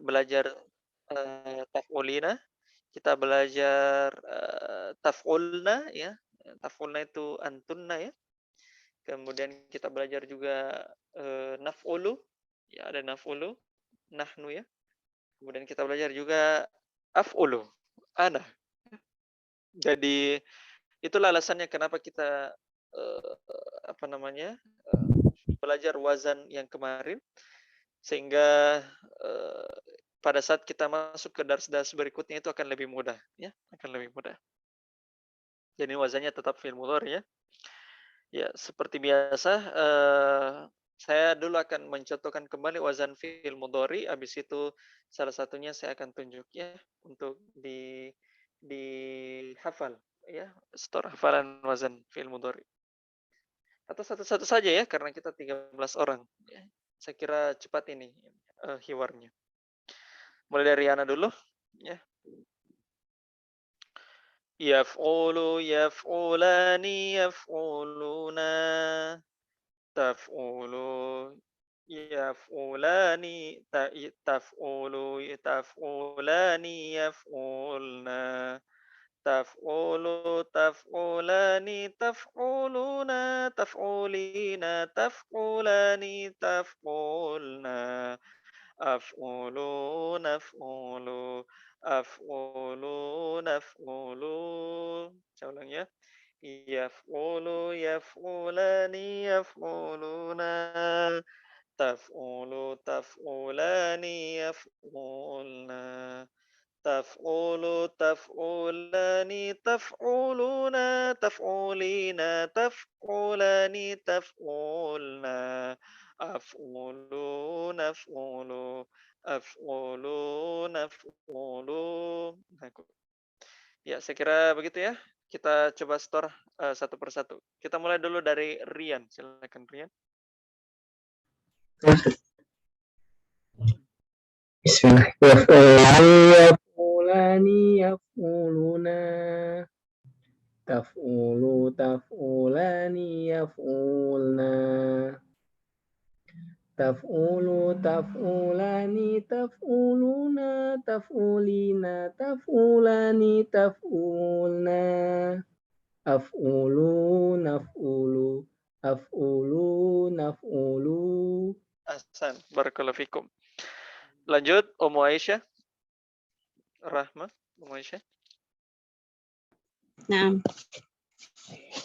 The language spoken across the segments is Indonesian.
belajar taf'ulina, kita belajar taf'ulna ya. Taf'ulna itu antunna ya. Kemudian kita belajar juga naf'ulu, ya ada naf'ulu, nahnu ya. Kemudian kita belajar juga af'ulu, ana. Jadi itulah alasannya kenapa kita eh, apa namanya belajar wazan yang kemarin sehingga eh, pada saat kita masuk ke dars-dars berikutnya itu akan lebih mudah ya, akan lebih mudah. Jadi wazannya tetap fi'il mudhari ya. Ya, seperti biasa saya dulu akan mencontohkan kembali wazan fi'il mudhari, habis itu salah satunya saya akan tunjuk ya untuk dihafal ya, store hafalan wazan fi'il mudhari. Atau satu-satu saja ya karena kita 13 orang ya. Saya kira cepat ini hiwarnya. Mulai dari Yana dulu ya. Yaf'ulu, yaf'ulani, yaf'uluna, taf'ulu, yaf'ulani, taf'ulu, taf'ulani, yaf'ulna, taf'ulu, taf'ulani, taf'uluna, taf'ulina, taf'ulani, taf'ulna, af'ulu, naf'ulu, af'ulu, naf'ulu. Saya ulang ya. Yaf'ulu, yaf'ulani, yaf'uluna, taf'ulu, taf'ulani, yaf'ulna, taf'ulu, taf'ulani, taf'uluna, taf'ulina, taf'ulani, taf'ulna, af'ulu, naf'ulu, af'ulu, naf'ulu. Nah, ya, saya kira begitu ya. Kita coba store satu persatu. Kita mulai dulu dari Rian. Silakan Rian. Bismillah. Yaf'ulani, yaf'uluna, taf'ulu, taf'ulani, yaf'ulna, taf'ulu, taf'ulani, taf'uluna, taf'ulina, taf'ulani, taf'ulna, af'ulu, naf'ulu, af'ulu, naf'ulu. Ahsan, barakallahu fikum. Lanjut, Ummu Aisyah. Rahma, Ummu Aisyah. Naam.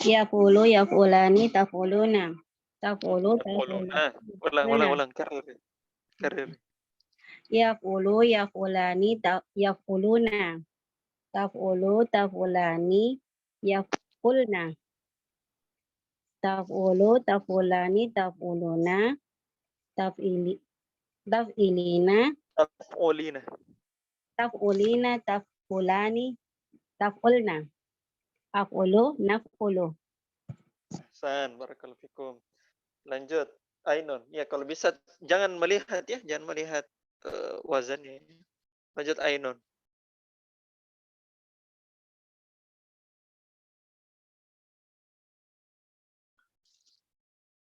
Yaf'ulu, yaf'ulani, taf'uluna. Taf'ulu, taf'uluna. Ulang. Karir. Yaf'ulu, yaf'ulani, yaf'uluna. Taf'ulu, taf'ulani, yaf'ulna. Taf'ulu, taf'ulani, taf'uluna. Taf'ilina. Taf'ulina. Taf'ulina, taf'ulani, taf'ulna. Af'ulu, naf'ulu. Ahsan, barakallahu fikum. Lanjut, Ainun. Ya, kalau bisa jangan melihat ya, jangan melihat wazannya. Lanjut Ainun.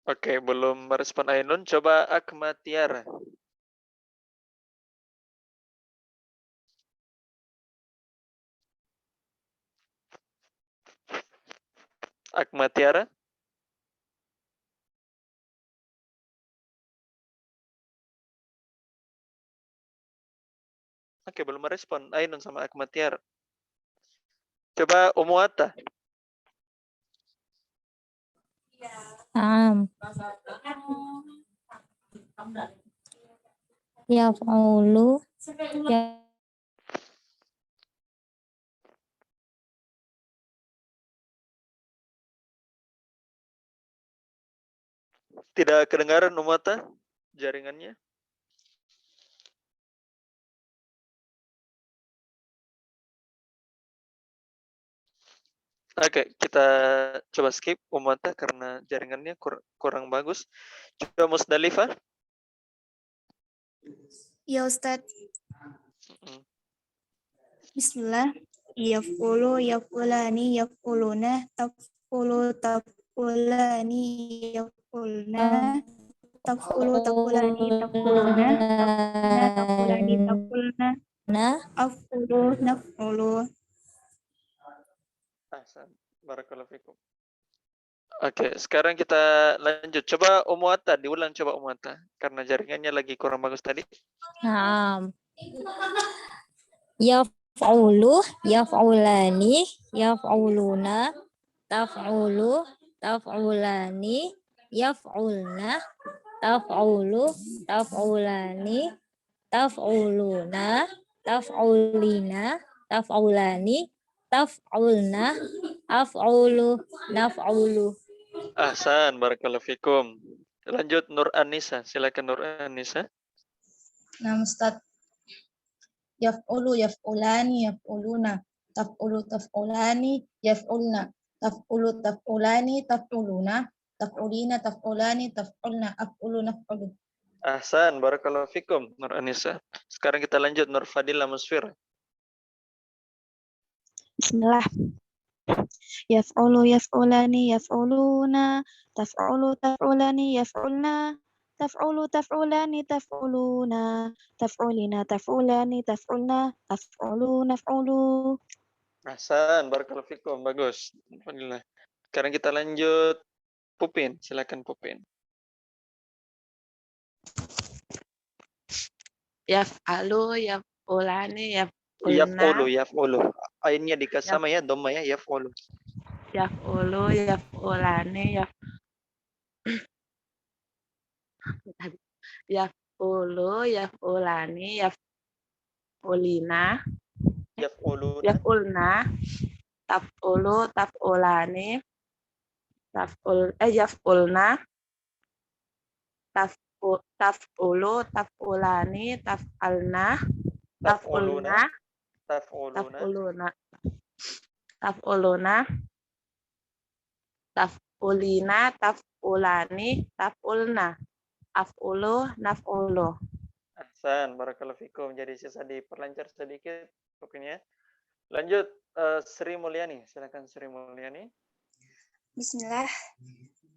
Oke, belum merespon Ainun. Coba Akma Tiara. Akma Tiara. Oke, belum merespon Ainun sama Akma Tiara. Coba Umuata. Yaf'ulu, Tidak kedengaran Umuata jaringannya. Oke, kita coba skip Umuata karena jaringannya kurang bagus. Coba Musdalifah. ya Ustadz. Bismillah. Yaf'ulu, yaf'ulani, yaf'uluna, taf'ulu, taf'ulani, yaf'ulna, taf'ulu, taf'ulani, taf'uluna, taf'ulna, taf'ulani, taf'ulna, af'ulu, naf'ulu. Ahsan. Barakallahu fikum. Oke, sekarang kita lanjut. Coba Ummu Atta, diulang coba Ummu Atta. Karena jaringannya lagi kurang bagus tadi. Naam. Yaf'ulu, yaf'ulani, yaf'uluna, taf'ulu, taf'ulani, yaf'ulna, taf'ulu, taf'ulani, taf'uluna, taf'ulina, taf'ulani, taf'ulna, af'ulu, naf'ulu. Ahsan, barakallahu fikum. Lanjut Nur Anissa, silakan Nur Anissa. Nah, Ustaz. Yaf'ulu, yaf'ulani, yaf'uluna. Taf'ulu, taf'ulani, yaf'ulna. Taf'ulu, taf'ulani, taf'uluna. Taf'ulina, taf'ulani, taf'ulna. Af'ulu, naf'ulu. Ahsan, barakallahu fikum Nur Anissa. Sekarang kita lanjut Nur Fadila Musfir. Bismillah. Yaf'ulu, yaf'ulani, yaf'uluna. Taf'ulu, taf'ulani, yaf'ulna. Taf'ulu, taf'ulani, taf'uluna. Taf'ulina, taf'ulani, taf'ulna. Af'ulu, naf'ulu. Ahsan, barakallahu fikum. Bagus. Alhamdulillah. Sekarang kita lanjut Pupin. Silakan Pupin. Yaf'alu, yaf'ulani, Yaf'ulu, yaf'ulna. yaf'ulu. Ainnya dikasih sama ya, dhamma ya, yaf'ulu. Yaf'ulu, yaf'ulani, yaf'ulu, yaf'ulani, yaf'ulina, Yaf'uluna. yaf'ulna, taf'ulu, taf'ulani, yaf'ulna, taf'ulu, taf'ulani, taf'alna, taf'ulna, Taf'uluna. taf'uluna, taf'ulina, taf'ulani, taf'ulna, af'ulu, naf'ulu. Ahsan, barakallahu fikum. Jadi sisa diperlancar sedikit Pupinnya. Lanjut Sri Mulyani. Silakan Sri Mulyani. Bismillah.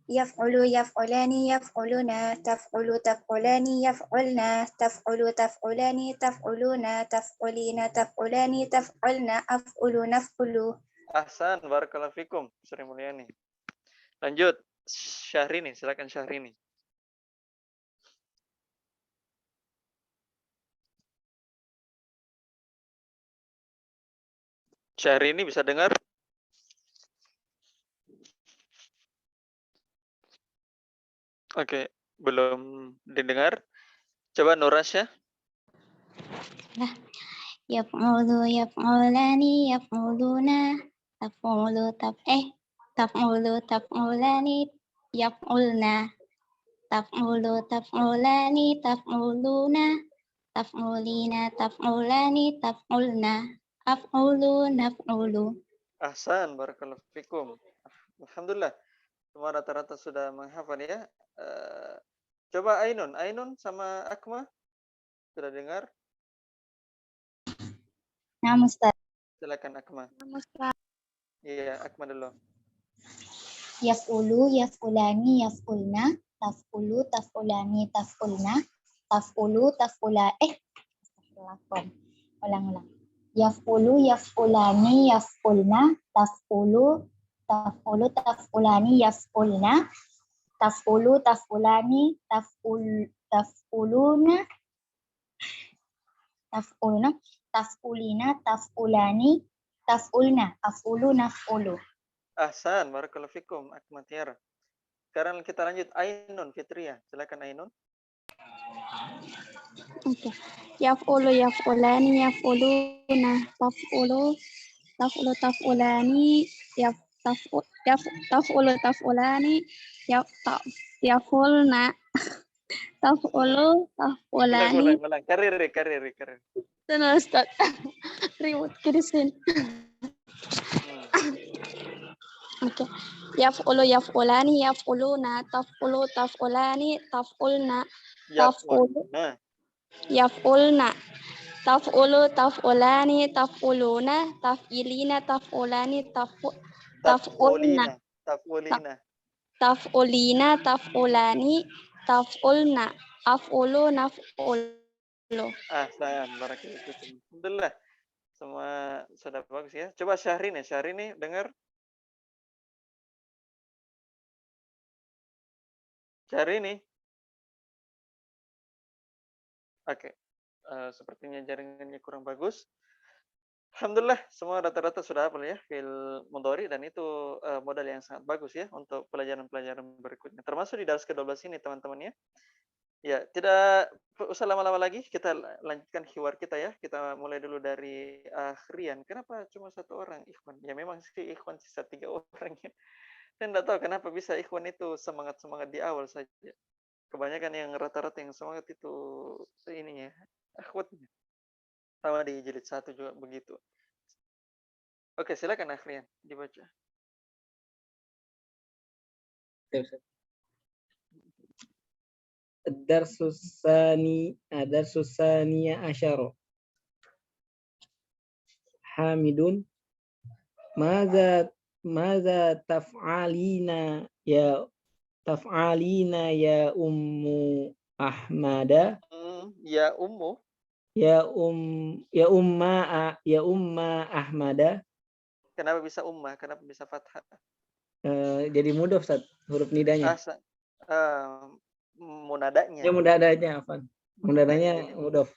Yaf'ulu, yaf'ulani, yaf'uluna, taf'ulu, taf'ulani, yaf'ulna, taf'ulu, taf'ulani, taf'uluna, taf'ulina, taf'ulani, taf'ulna, af'ulu, naf'ulu. Ahsan, barakallahu fikum Sri Mulyani. Lanjut Syahrini. Silakan Syahrini. Syahrini bisa dengar? Oke, belum didengar. Coba Nurasya. Yaf'ulu, yaf'ulani, yaf'uluna. Taf'ulu, taf'ulu, taf'ulani, yaf'ulna. Taf'ulu, taf'ulani, taf'uluna. Taf'ulina, taf'ulani, taf'ulna. Af'ulu, naf'ulu. Ahsan, barakallahu fikum. Alhamdulillah. Semua rata-rata sudah menghafal ya. Coba Ainun sama Akma. Sudah dengar? Nah, Ustaz. Silakan Akma. Iya, Akma dulu. Yaf'ulu, yaf'ulani, yaf'ulna. Taf'ulu, taf'ulani, taf'ulna. Taf'ulu, ulang. Yaf'ulu, yaf'ulani, yaf'ulna. Taf'ulu, taf'ulani, yaf'ulna. Taf'ulu, taf'ulani, taf'uluna. Taf'ulina, taf'ulani, taf'ulna. Af'ulu, naf'ulu. Ahsan, barakallahu fikum Akma Tiara. Sekarang kita lanjut Ainun Fitria. Silakan Ainun. Oke. Yaf'ulu, yaf'ulani, yaf'uluna. Taf'ulu, taf'ulani, taf'ulu, taf'ulani, yaf'ulna. Taf'ulu, taf'ulani. Ulang. Karir. Terus, Ustaz. Ribut kirisin. Oke. Yaf'ulu, yaf'ulani, yaf'uluna. Taf'ulu, taf'ulani, taf'ulna. Yaf'ulna. Taf'ulu, taf'ulani, taf'uluna. Taf'ilina, taf'ulani, taf'ulna. Taf'ulina. Taf'ulina, taf'ulani, taf'ulna, af'ulu, naf'ulu. Barakallahu fikum. Alhamdulillah. Semua sudah bagus ya. Coba Syahrini dengar. Syahrini. Oke. Sepertinya jaringannya kurang bagus. Alhamdulillah, semua rata-rata sudah hafal ya fil mudhari, dan itu modal yang sangat bagus ya untuk pelajaran-pelajaran berikutnya. Termasuk di dars ke-12 ini teman-teman ya. Ya, tidak usah lama-lama lagi, kita lanjutkan hiwar kita ya. Kita mulai dulu dari Rian. Kenapa cuma satu orang Ikhwan? Ya memang sih Ikhwan sisa 3 orang ya. Saya tidak tahu kenapa bisa Ikhwan itu semangat-semangat di awal saja. Kebanyakan yang rata-rata yang semangat itu ininya, akhwatnya. Sama di jilid 1 juga begitu. Oke, silakan Rian dibaca. Ad-darsus tsaniya asyara. Hamidun, maza taf'alina ya ummu Ahmada. Ya ummu. Ya umma Ahmada. Kenapa bisa ummah? Kenapa bisa fathah? Jadi mudhof, Ustaz, huruf nidanya. Munadanya. Ya munadanya, afan. Munadanya mudhof.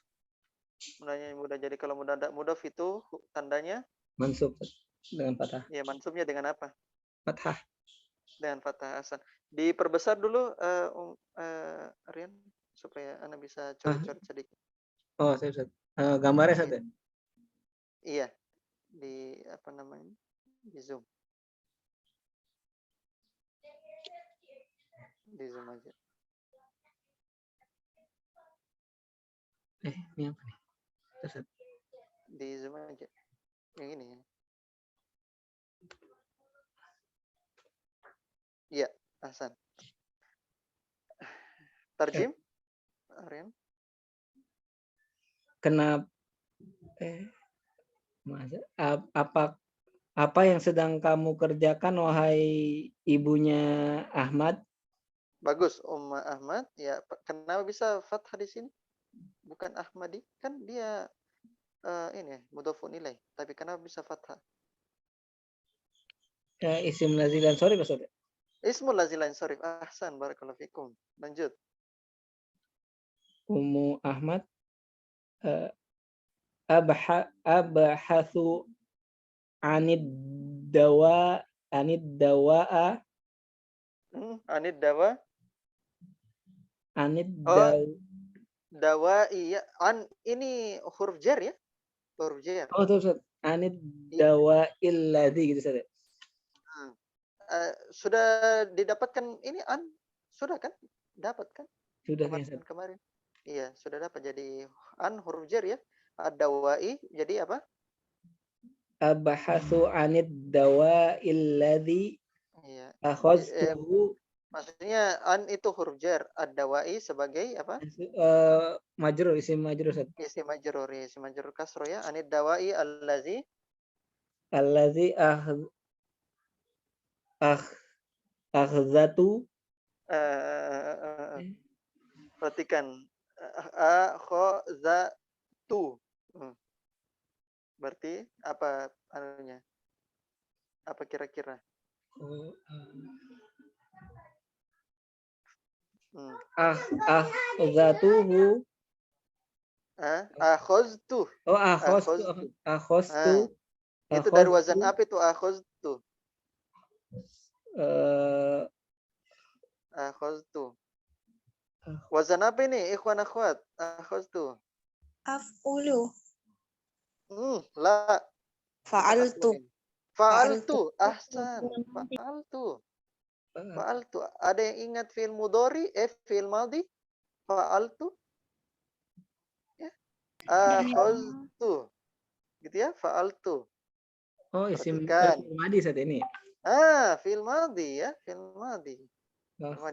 Munadanya mudah. Jadi kalau mudhof itu tandanya mansub dengan fathah. Ya, mansubnya dengan apa? Fathah. Dengan fathah, Hasan. Diperbesar dulu Rian supaya Anda bisa coret-coret sedikit. Oh, saya Ustaz. Gambarnya Ustaz. Iya. Di apa namanya? Di Zoom. Di Zoom aja. Ini apa nih? Ustaz. Di Zoom aja. Yang ini. Iya, Hasan. Tarjim? Rian? Kenapa apa yang sedang kamu kerjakan wahai ibunya Ahmad? Bagus, Ahmad. Ya, kenapa bisa fathah di sini? Bukan Ahmadi, kan dia ini mudhofun ilaih, tapi kenapa bisa fathah? Isim lazilan sorif, Ustaz. Ismul lazilan sorif. Ahsan, barakallahu fikum. Lanjut. Ummu Ahmad abhathu anid dawa. Anid dawa iya. Ini huruf jar ya? Huruf jar. Oh, tuh Ustaz. Anid dawa illadzi gitu, Ustaz. Sudah didapatkan ini sudah kan? Dapat kan? Sudah kemarin. Iya, sudah dapat. Jadi huruf jar ya. Ad-dawai jadi apa? Abhathu anid dawa illadzi akhadtuhu. Maksudnya itu huruf jar, ad-dawai sebagai apa? Majrur, isim majrur, Ustaz. Isim majrur kasro ya. Anid dawai allazi akhzatu. Perhatikan akhzatu. Berarti apa anunya? Apa kira-kira? Akhzatuhu. Akhaztu. Oh, akhaztu. Itu dari wazan apa itu akhaztu? Akhaztu. Wazan apa ini, ikhwan akhwat? Akhaztu. Af'ulu. La. Fa'altu. Ahsan. Fa'altu. Ada yang ingat fi'il mudhari? Fi'il madhi? Fa'altu. Ya. Akhaztu. Gitu ya, fa'altu. Oh, isim madhi saat ini. Fi'il madhi ya, fi'il madhi.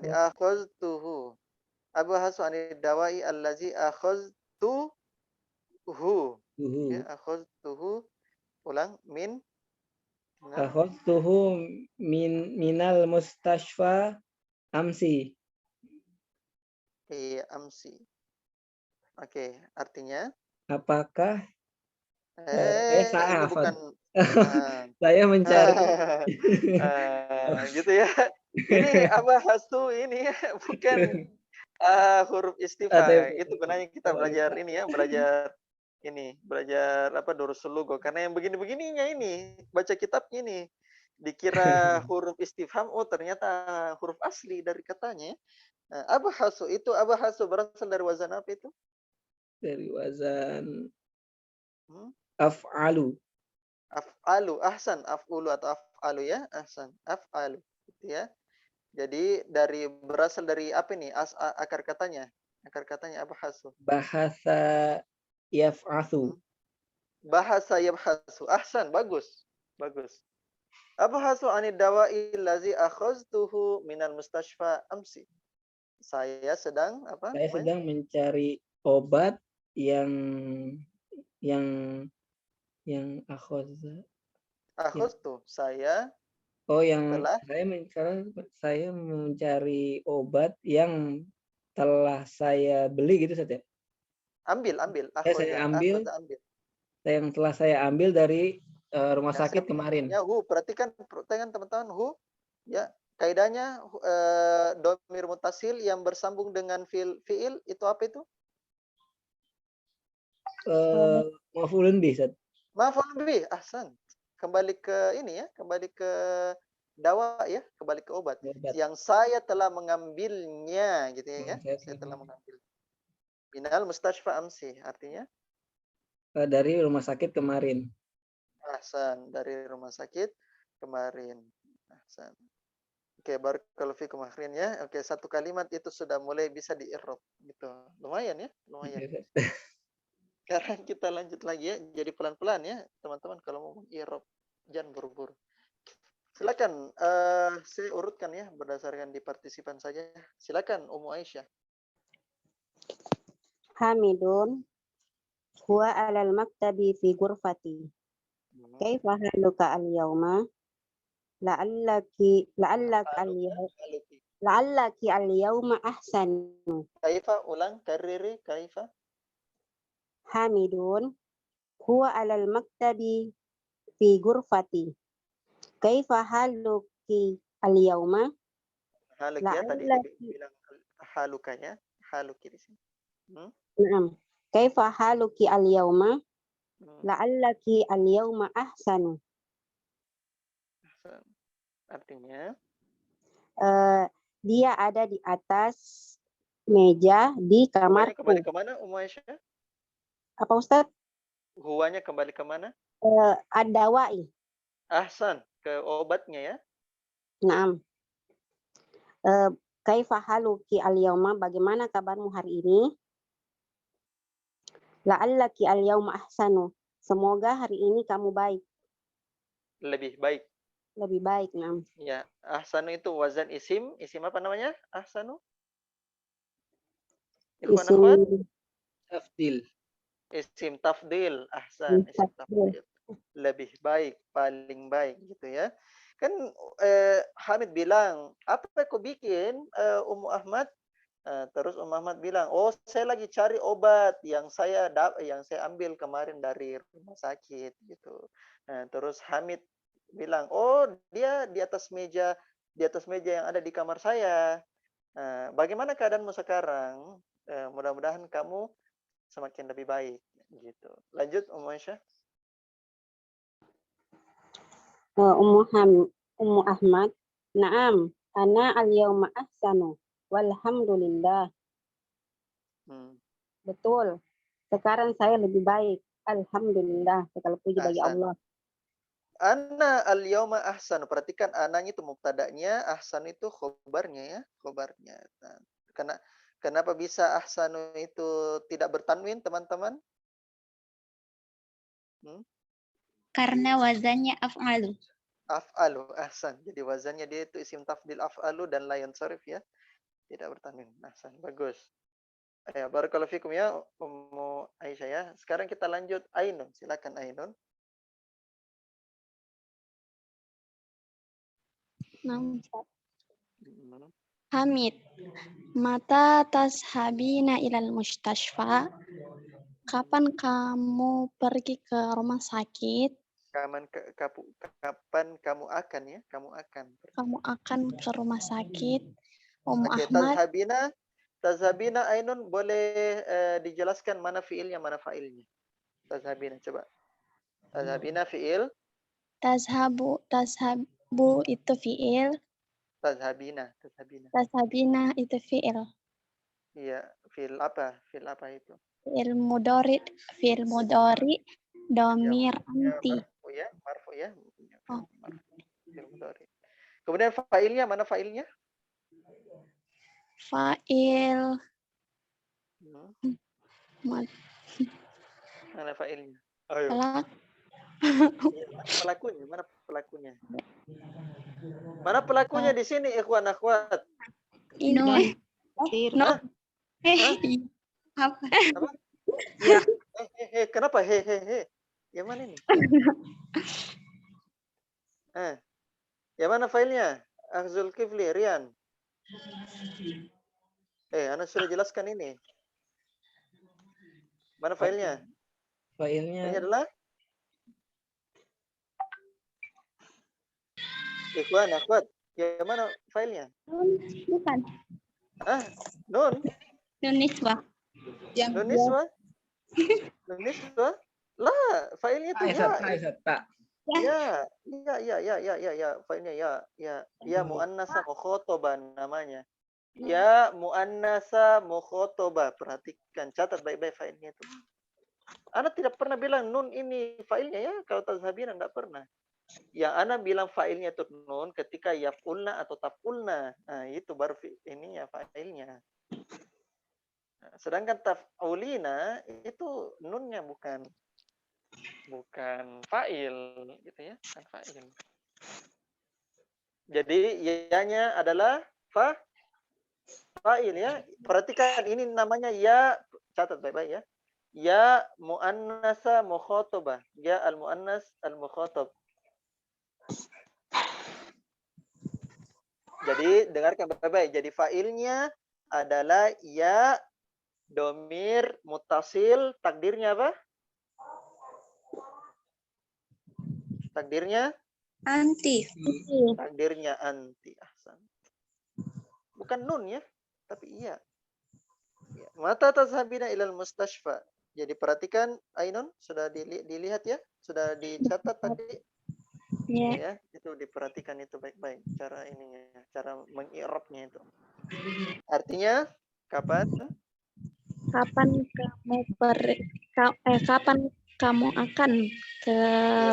Akhaztuhu. Abhasu anid dawai allazi akhaztuhu. Ya, akhaztuhu. Ulang akhaztuhu minal mustashfa amsi. Iya, amsi. Oke, artinya Apakah ini saya bukan saya mencari gitu ya. Ini hastu ini ya, bukan huruf Atau istifham. Itu gunanya kita belajar ini ya, belajar apa durusul lugha. Karena yang begini-begininya ini, baca kitabnya ini dikira huruf istifham, oh ternyata huruf asli dari katanya. Abhasu itu berasal dari wazan apa itu? dari wazan Hmm? af'alu. Af'alu, ahsan, af'ulu atau af'alu ya, ahsan, af'alu, gitu ya. Jadi berasal dari apa nih akar katanya? Akar katanya abhasu. Bahasa yaf'athu. Bahasa yabhasu. Ahsan, bagus. Bagus. Abhasu anid dawa'i allazi akhaztuhu minal mustashfa amsi. Saya sedang apa? Saya sedang mencari obat yang Akhaztu. Saya yang telah saya mencari obat yang telah saya beli gitu saja. ambil. Saya ambil Ambil. yang telah saya ambil dari rumah sakit kemarin. Ya, perhatikan teman-teman, ya, kaidahnya domir mutasil yang bersambung dengan fiil itu apa itu? Maf'ulun bih, Ustaz. Maf'ul bih, ahsan. Kembali ke ini ya, kembali ke dawa ya, kembali ke obat. Yang saya telah mengambilnya gitu ya. Saya telah mengambil. Minal mustashfa amsi, artinya dari rumah sakit kemarin. ahsan, dari rumah sakit kemarin. Ahsan. Oke, barakallahu fikum akhrin ya. Oke, satu kalimat itu sudah mulai bisa di-i'rab gitu. Lumayan ya, lumayan. Sekarang kita lanjut lagi ya. Jadi pelan-pelan ya, teman-teman kalau mau meng-i'rab jangan buru-buru. Silakan saya urutkan ya berdasarkan di partisipan saja. Silakan Ummu Aisyah. Hamidun huwa alal maktabi fi ghurfati. Kaifa haluka al-yawma? La'allaki al-yawma ahsanu. Kaifa ulang kariri kaifa? Hamidun huwa alal maktabi fi ghurfati. Kaifa haluki al-yawma? Haluki ya tadi bilang halukanya, haluki di sini. Naam. Kaifa haluki al-yawma? La'allaki al-yawma ahsanu. Artinya dia ada di atas meja di kamarku. Kembali ke mana Ummu Aisyah? Apa Ustaz? Huwanya kembali ke mana? Ad-dawa'i. Ahsan, ke obatnya ya. Naam. Kaifa haluki al-yawma? Bagaimana kabarmu hari ini? La'allaki al-yawma ahsanu. Semoga hari ini kamu baik. Lebih baik. Lebih baik, naam. Ya, ahsanu itu wazan isim. Isim apa namanya? Ahsanu? Isim Tafdil. Isim tafdil. Ahsan, isim tafdil. Lebih baik, paling baik gitu ya. Kan Hamid bilang, apa kau bikin Ummu Ahmad? Terus Ummu Ahmad bilang, oh saya lagi cari obat yang saya ambil kemarin dari rumah sakit gitu. Terus Hamid bilang, oh dia di atas meja yang ada di kamar saya. Bagaimana keadaanmu sekarang? Mudah-mudahan kamu semakin lebih baik gitu. Lanjut Ummu Aisyah. Ummu Ahmad, naam, ana al-yawma ahsanu, walhamdulillah. Betul, sekarang saya lebih baik, alhamdulillah, segala puji bagi Allah. Ana al-yawma ahsanu, perhatikan ananya itu mubtada'nya, ahsan itu khobarnya ya, khobarnya. Nah, kenapa bisa ahsanu itu tidak bertanwin teman-teman? Karena wazannya af'alu. Af'alu, ahsan. Jadi wazannya dia itu isim tafdil af'alu dan la yansarif ya. Tidak bertanwin. Ahsan, bagus. Ya, barakallahu fikum ya Ummu Aisyah ya. Sekarang kita lanjut Ainun. Silakan Ainun. Naam. Hamid. Mata tashabina ilal mustashfa? Kapan kamu pergi ke rumah sakit? Kapan kamu akan ya? Kamu akan. Kamu akan ke rumah sakit. Ummu Oke, Ahmad. tazhabina Ainun boleh dijelaskan mana fiilnya, mana fa'ilnya. Tazhabina coba. Tazhabina fiil, Tazhabu itu fiil. tazhabina. Tashabina itu fiil. Iya, fiil apa? Fiil apa itu? Fiil mudhari, domir anti. Marfu ya. Oh. Fiil mudhari. Kemudian fa'ilnya, mana fa'ilnya? Fa'il. Mana fa'ilnya? Ayo. Mana pelakunya? Mana pelakunya di sini, ikhwan akhwat? Nun. Hah? Apa? Ya. Kenapa he? Yang mana ini? Yang mana filenya? Akhzul Kifli, Rian. Anda sudah jelaskan ini. Mana filenya? Filenya Ini adalah ikhwan akhwat. Yang mana filenya? Bukan. Nun. Nun nisbah. Nun nisbah? Nun nisbah? Lah, filenya itu ya. Ya. Filenya ya muannasa mukhotobah namanya. Ya muannasa mukhotobah. Perhatikan, catat baik-baik filenya itu. Anda tidak pernah bilang nun ini failnya ya, kalau tazhabina enggak pernah. Yang Anda bilang failnya itu nun ketika yaf'ulna atau taf'ulna. Nah, itu baru ini ya failnya. Nah, sedangkan taf'ulina itu nunnya bukan fa'il gitu ya, bukan fa'il. Jadi ya-nya adalah fa'il ya. Perhatikan ini namanya ya, catat baik-baik ya. Ya muannasa mukhotobah. Ya al-muannas al-mukhotob. Jadi dengarkan baik-baik. Jadi fa'ilnya adalah ya domir mutasil. Takdirnya apa? Takdirnya? Anti. Takdirnya anti. Ahsan. Bukan nun ya, tapi iya. Mata tazhabina ilal mustashfa. Jadi perhatikan Ainun, sudah dilihat ya? Sudah dicatat tadi? Ya, itu diperhatikan itu baik-baik cara ininya, cara mengi'rabnya itu. Artinya kapan? Kapan kamu akan ke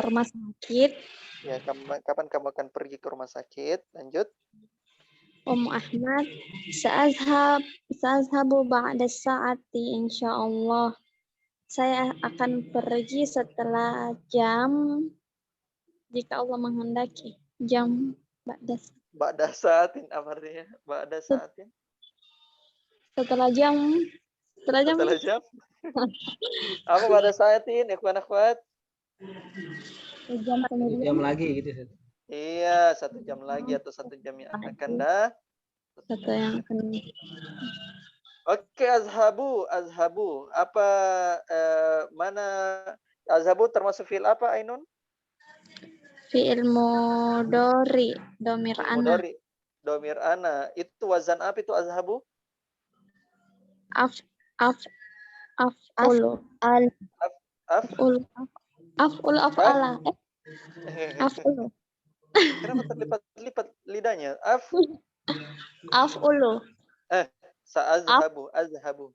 rumah sakit? Ya, kapan kamu akan pergi ke rumah sakit? Lanjut. Ummu Ahmad, sa'azhabu ba'da sa'ati insyaallah. Saya akan pergi setelah jam, jika Allah menghendaki. Jam ba'da sa'atin amarnya. Ba'da sa'atin. Setelah jam. Apa ba'da sa'atin, ikhwan akhwat? Jam lagi gitu. Iya, 1 jam lagi atau 1 jam yang akan dah. Satu yang akan. Oke, azhabu. Apa mana azhabu termasuk fi'il apa Ainun? Fi'il mudhari, domir ana. Domir ana. Itu wazan apa itu azhabu? Af'ulu. Af'ala. Af'ulu. Kenapa terlipat lidahnya? Af'ulu. Azhabu. Af'alu.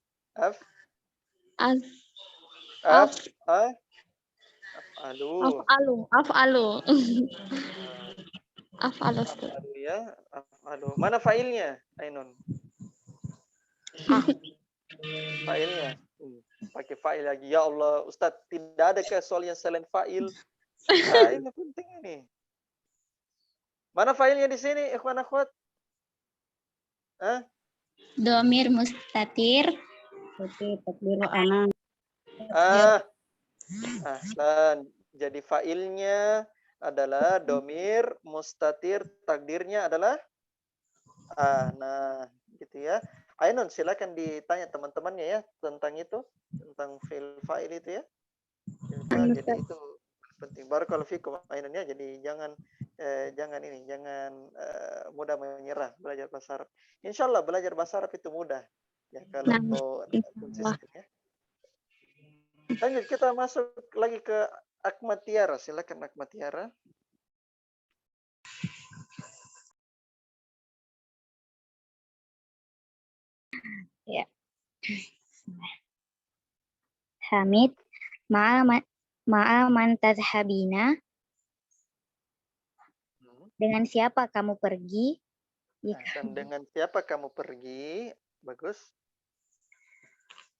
Ya, af'alu. Mana fa'ilnya, Ainun? Fa'ilnya. Pakai fa'il lagi. Ya Allah, Ustaz, tidak ada ke soal yang selain fa'il? Nah, ini penting ini. Mana fa'ilnya di sini, ikhwan akhwat? Domir mustatir. Takdiru ana. Dan jadi fa'ilnya adalah domir mustatir, takdirnya adalah Nah, gitu ya. Ainun, silakan ditanya teman-temannya ya tentang itu, tentang fa'il itu ya. Jadi itu penting. Barakallahu fikum Ainun ya. Jadi jangan mudah menyerah belajar bahasa Arab. Insyaallah belajar bahasa Arab itu mudah. Ya kalau konsisten ya. Lanjut kita masuk lagi ke Ahmad Tiara. Silakan Ahmad Tiara. Ya. Hamid, ma'a man tadhhabina. Dengan siapa kamu pergi? Dan dengan siapa kamu pergi? Bagus.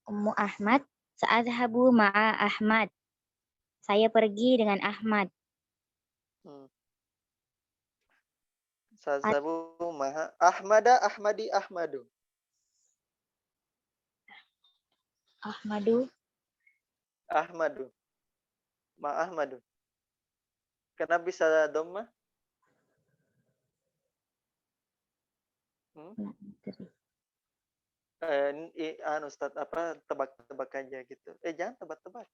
Ummu Ahmad, sa'adhabu ma'a Ahmad. Saya pergi dengan Ahmad. Sa'adhabu ma'a Ahmada, Ahmadi, Ahmadu. Ahmadu. Ma Ahmadu. Kenapa bisa dhamma? Ustaz, tebak-tebak aja gitu. Jangan tebak-tebak.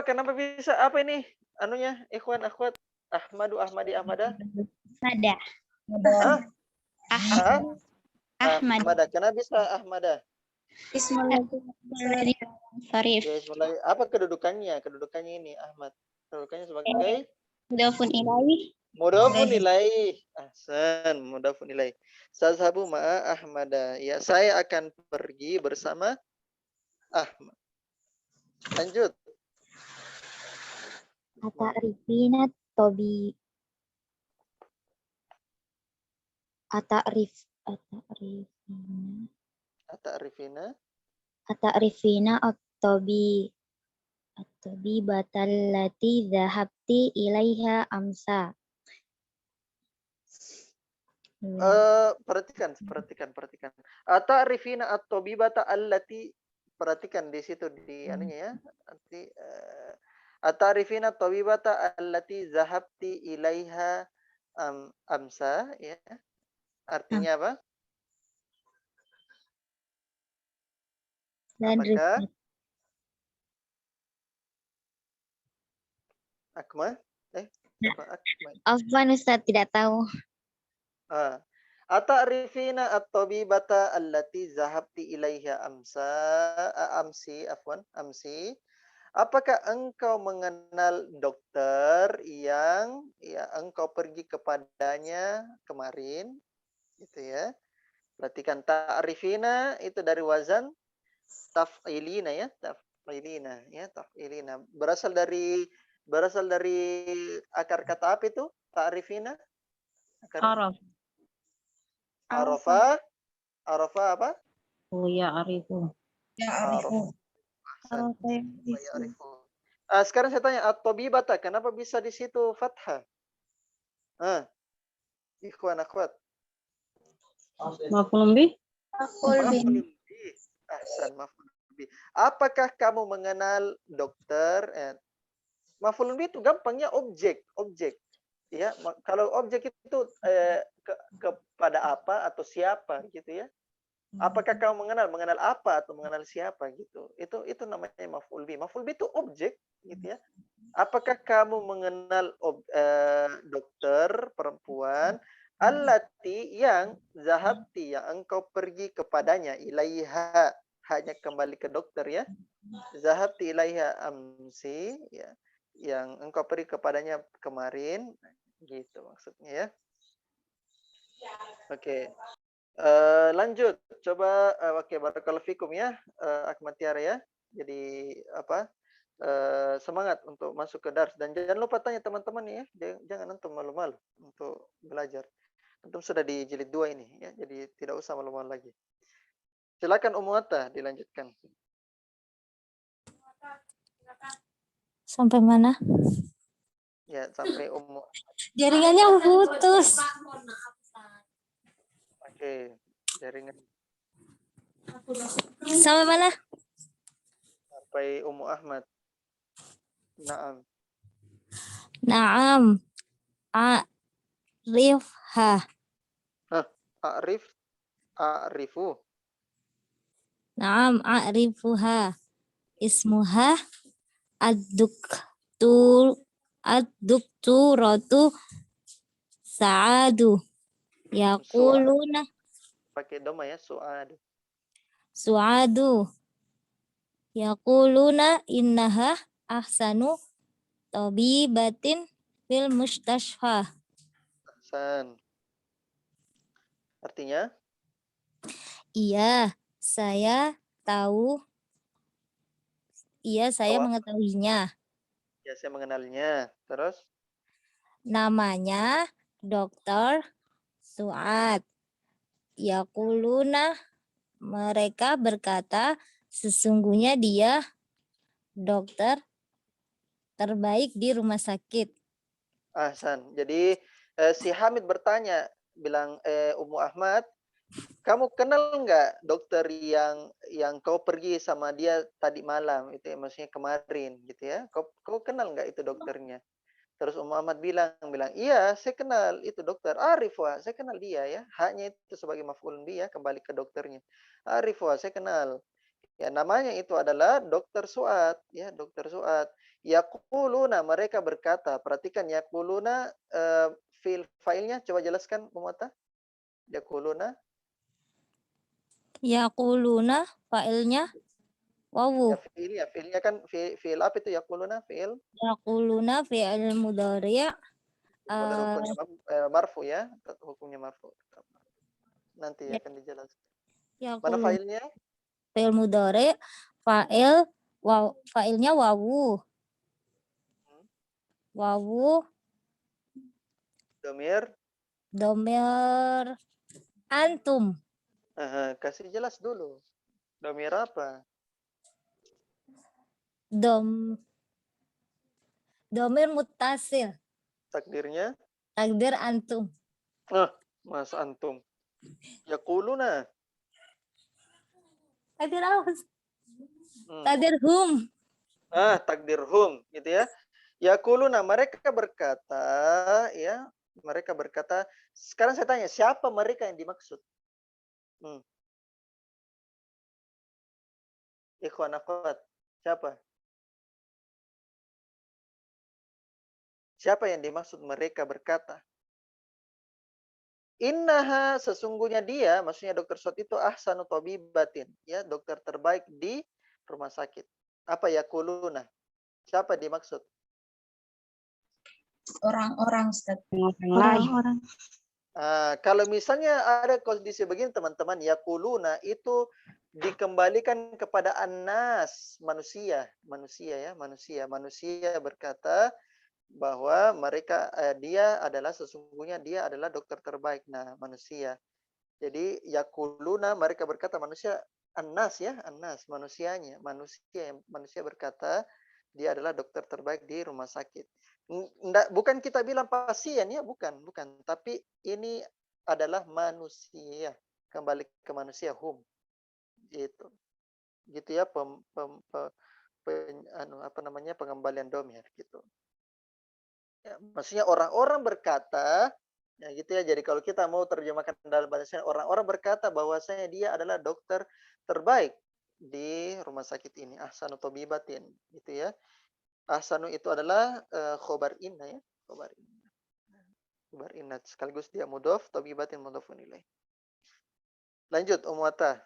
Kenapa bisa? Apa ini? Anunya, ikhwan, akhwat. Ahmadu, Ahmadi, Ahmada. Ahmada. Ahmada. Kenapa bisa Ahmada? Sorry. Apa kedudukannya? Kedudukannya ini Ahmad. Kedudukannya sebagai Mudhafun ilaih. Mudhafun ilaih. Ahsan, mudhafun ilaih. Sazhabu ma'a Ahmada. Ya, saya akan pergi bersama Ahmad. Lanjut. Ata'rifina tobi. Ata'rifina at-tobi batallati dhahabti ilaiha amsa. Perhatikan. Ata'rifina at-tabibata allati, perhatikan di situ di anunya ya. Nanti ata'rifina at-tabibata allati dhahabti ilaiha amsa ya. Artinya apa? Apakah Akmal? Afwan Ustaz, tidak tahu. Ata'rifina at-tabibata allati zahabti ilaiha amsi. Apakah engkau mengenal dokter yang engkau pergi kepadanya kemarin? Gitu ya. Perhatikan ta'rifina itu dari wazan taf'ilina ya, taf'ilina. Berasal dari akar kata apa itu? Ta'rifina? Arafa apa? Ya'rifu. Sekarang saya tanya at-tabibata, kenapa bisa di situ fathah? Ikhwan akhwat. Maf'ulun bih. Apakah kamu mengenal dokter? Maf'ulun bih itu gampangnya objek. Ya, kalau objek itu kepada apa atau siapa gitu ya. Apakah kamu mengenal apa atau mengenal siapa gitu. Itu namanya maf'ul bih. Maf'ul bih itu objek gitu ya. Apakah kamu mengenal dokter perempuan allati yang zahabti, yang engkau pergi kepadanya, ilaiha, hanya kembali ke dokter ya. Zahabti ilaiha amsi, ya, yang engkau pergi kepadanya kemarin, gitu maksudnya ya. Oke. Lanjut, coba oke, barakallahu fikum ya, Ahmad Tiara ya. Jadi semangat untuk masuk ke dars, dan jangan lupa tanya teman-teman ya, jangan antum malu-malu untuk belajar. Antum sudah di jilid 2 ini ya, jadi tidak usah malu-malu lagi. Silakan Ummu Atta dilanjutkan. Sampai mana? Ya, sampai Ummu. Jaringannya putus. Oke, jaringan. Sampai mana? Sampai Ummu Ahmad. Naam. Arifha. a'rifu. Naam, a'rifuha. Ismuha ad-doktoratu Sa'adu. Yaquluna Pakai doma ya, su'ad. Su'adu. Yaquluna innaha ahsanu tabibatin fil mustashfa. Ahsan. Artinya? Iya, saya tahu. Iya, saya Bahwa? mengetahuinya. Ya, saya mengenalnya. Terus? Namanya Dr. Su'ad. Yaquluna, mereka berkata, sesungguhnya dia dokter terbaik di rumah sakit. Ahsan. Jadi si Hamid bertanya, bilang, Ummu Ahmad, kamu kenal nggak dokter yang kau pergi sama dia tadi malam? Itu ya, maksudnya kemarin gitu ya. Kau kenal nggak itu dokternya? Terus Ummu Ahmad bilang, iya saya kenal itu dokter. Arifwa, saya kenal dia ya. Haknya itu sebagai maf'ul bih ya, kembali ke dokternya. Arifwa, saya kenal. Ya, namanya itu adalah Dokter Su'ad, ya, Dokter Su'ad. Yaquluna, mereka berkata. Perhatikan yaquluna, fi'il fa'ilnya coba jelaskan Umata. Yaquluna. Yaquluna, fa'ilnya wawu. Ya, fi'ilnya kan fi'il apa itu yaquluna? Fi'il Yaquluna fi'il mudhari'. hukumnya marfu ya, hukumnya marfu. Nanti Ya. akan dijelaskan. Mana Yaquluna fa'ilnya? fi'il mudhari', fa'ilnya wawu. Wawu Domir. antum. Kasih jelas dulu. Domir apa? Domir muttasil. Takdirnya? Takdir antum. Mas antum. Yaquluna. Takdir apa? Takdir hum. Takdirhum gitu ya. Yaquluna, mereka berkata ya, mereka berkata. Sekarang saya tanya, siapa mereka yang dimaksud? Ikhwan akhwat, siapa? Siapa yang dimaksud mereka berkata? Innaha, sesungguhnya dia, maksudnya Dokter Su'ad itu ahsanu tabibatin, ya, dokter terbaik di rumah sakit. Apa yaquluna? Siapa dimaksud? Orang-orang, Ustaz. Orang-orang. Kalau misalnya ada kondisi begini teman-teman, yaquluna itu dikembalikan kepada annas, manusia berkata bahwa mereka sesungguhnya dia adalah dokter terbaik. Nah, manusia. Jadi yaquluna, mereka berkata, manusia, annas ya, annas, manusia berkata dia adalah dokter terbaik di rumah sakit. Bukan kita bilang pasien ya, bukan, tapi ini adalah manusia, kembali ke manusia, hum, gitu ya, pengembalian domir gitu. Ya, maksudnya orang-orang berkata, ya gitu ya. Jadi kalau kita mau terjemahkan dalam bahasa, orang-orang berkata bahwasanya dia adalah dokter terbaik di rumah sakit ini. Ahsanu tabibatin, gitu ya. Ahsanu itu adalah khobar inna ya, khobar inna sekaligus dia mudhof, tabibatin mudhofun ilaih. Lanjut Umwata.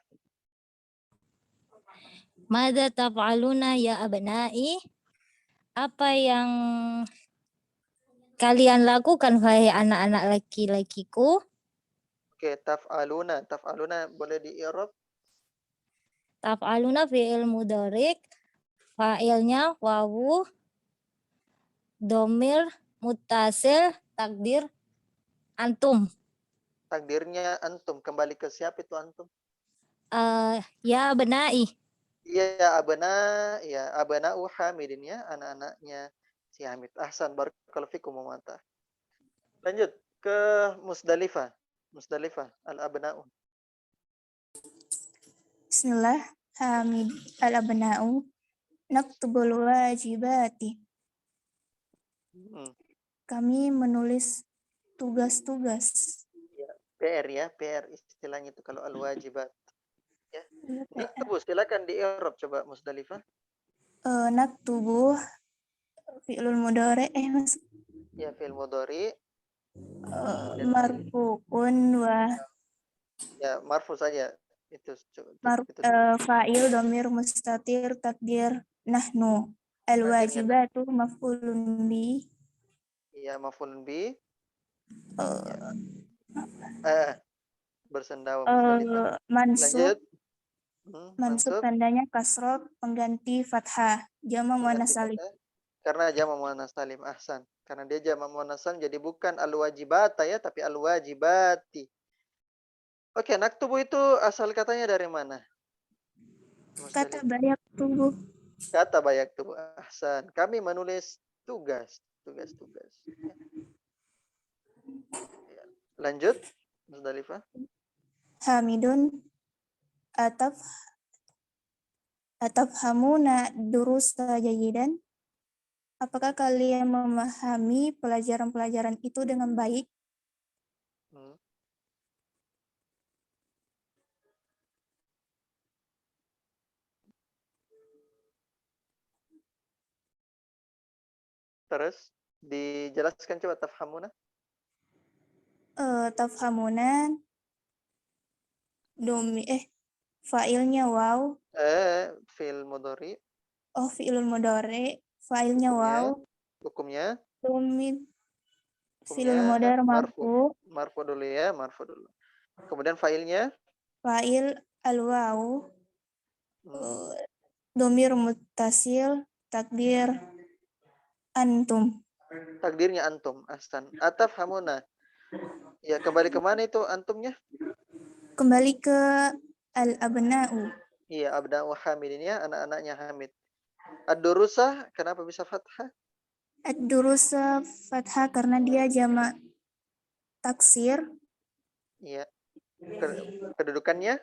Madza taf'aluna ya abna'i? Apa yang kalian lakukan wahai anak-anak laki-lakiku? Oke, taf'aluna boleh di-i'rab? Taf'aluna fi'il mudhari', fa'ilnya wawu, domir muttasil, takdir antum. Takdirnya antum, kembali ke siapa itu antum? Ya abna'i. Iya, abna'u Hamidin ya, anak-anaknya si Hamid. Ahsan, barakallahu fikum Umata. Lanjut ke Musdalifah. Al-abna'u. Bismillah. Hamid al-abna'u naktubul wajibati. Kami menulis tugas-tugas. PR ya, PR istilahnya itu kalau al-wajibat. Ya. Iya, PR. Naktubu, silakan di Arab coba Musdalifah. Naktubu fi'lul mudhari Mas. Ya, fi'il mudhari. Marfu'un wa Ya, marfu saja. Itu fa'il dhamir mustatir takdir nahnu. Al-wajibatu maf'ulun bi. Iya, maf'ulun bi. Eh, Bersendawa Musdalifah. mansub Lanjut. mansub tandanya kasrot pengganti fathah jama muannas salim. Karena jama muannas salim, ahsan. Karena dia jama muannas salim jadi bukan al-wajibata ya, tapi al-wajibati. Oke, naktubu itu asal katanya dari mana? Kata banyak tubuh. Kata banyak tubuh, ahsan. Kami menulis tugas. Ya. Lanjut, Musdalifah. Hamidun atafhamuna durusa jayidan. Apakah kalian memahami pelajaran-pelajaran itu dengan baik? Terus dijelaskan coba tafhamuna. Tafhamuna fa'ilnya waw. Fi'il mudhari. Oh, fi'ilul mudhari, fa'ilnya waw. Hukumnya? Fi'ilul mudhari marfu. Marfu dulu ya, marfu dulu. Kemudian fa'ilnya? Fa'il al-waw. Dhamir muttasil, takdir antum. Takdirnya antum, ahsan. Atafhamuna. Ya, kembali ke mana itu antumnya? Kembali ke al-abna'u. Iya, abna'u hamidin ya, anak-anaknya Hamid. Ad-durusah, kenapa bisa fathah? Ad-durusa fathah karena dia jamak taksir. Iya. Kedudukannya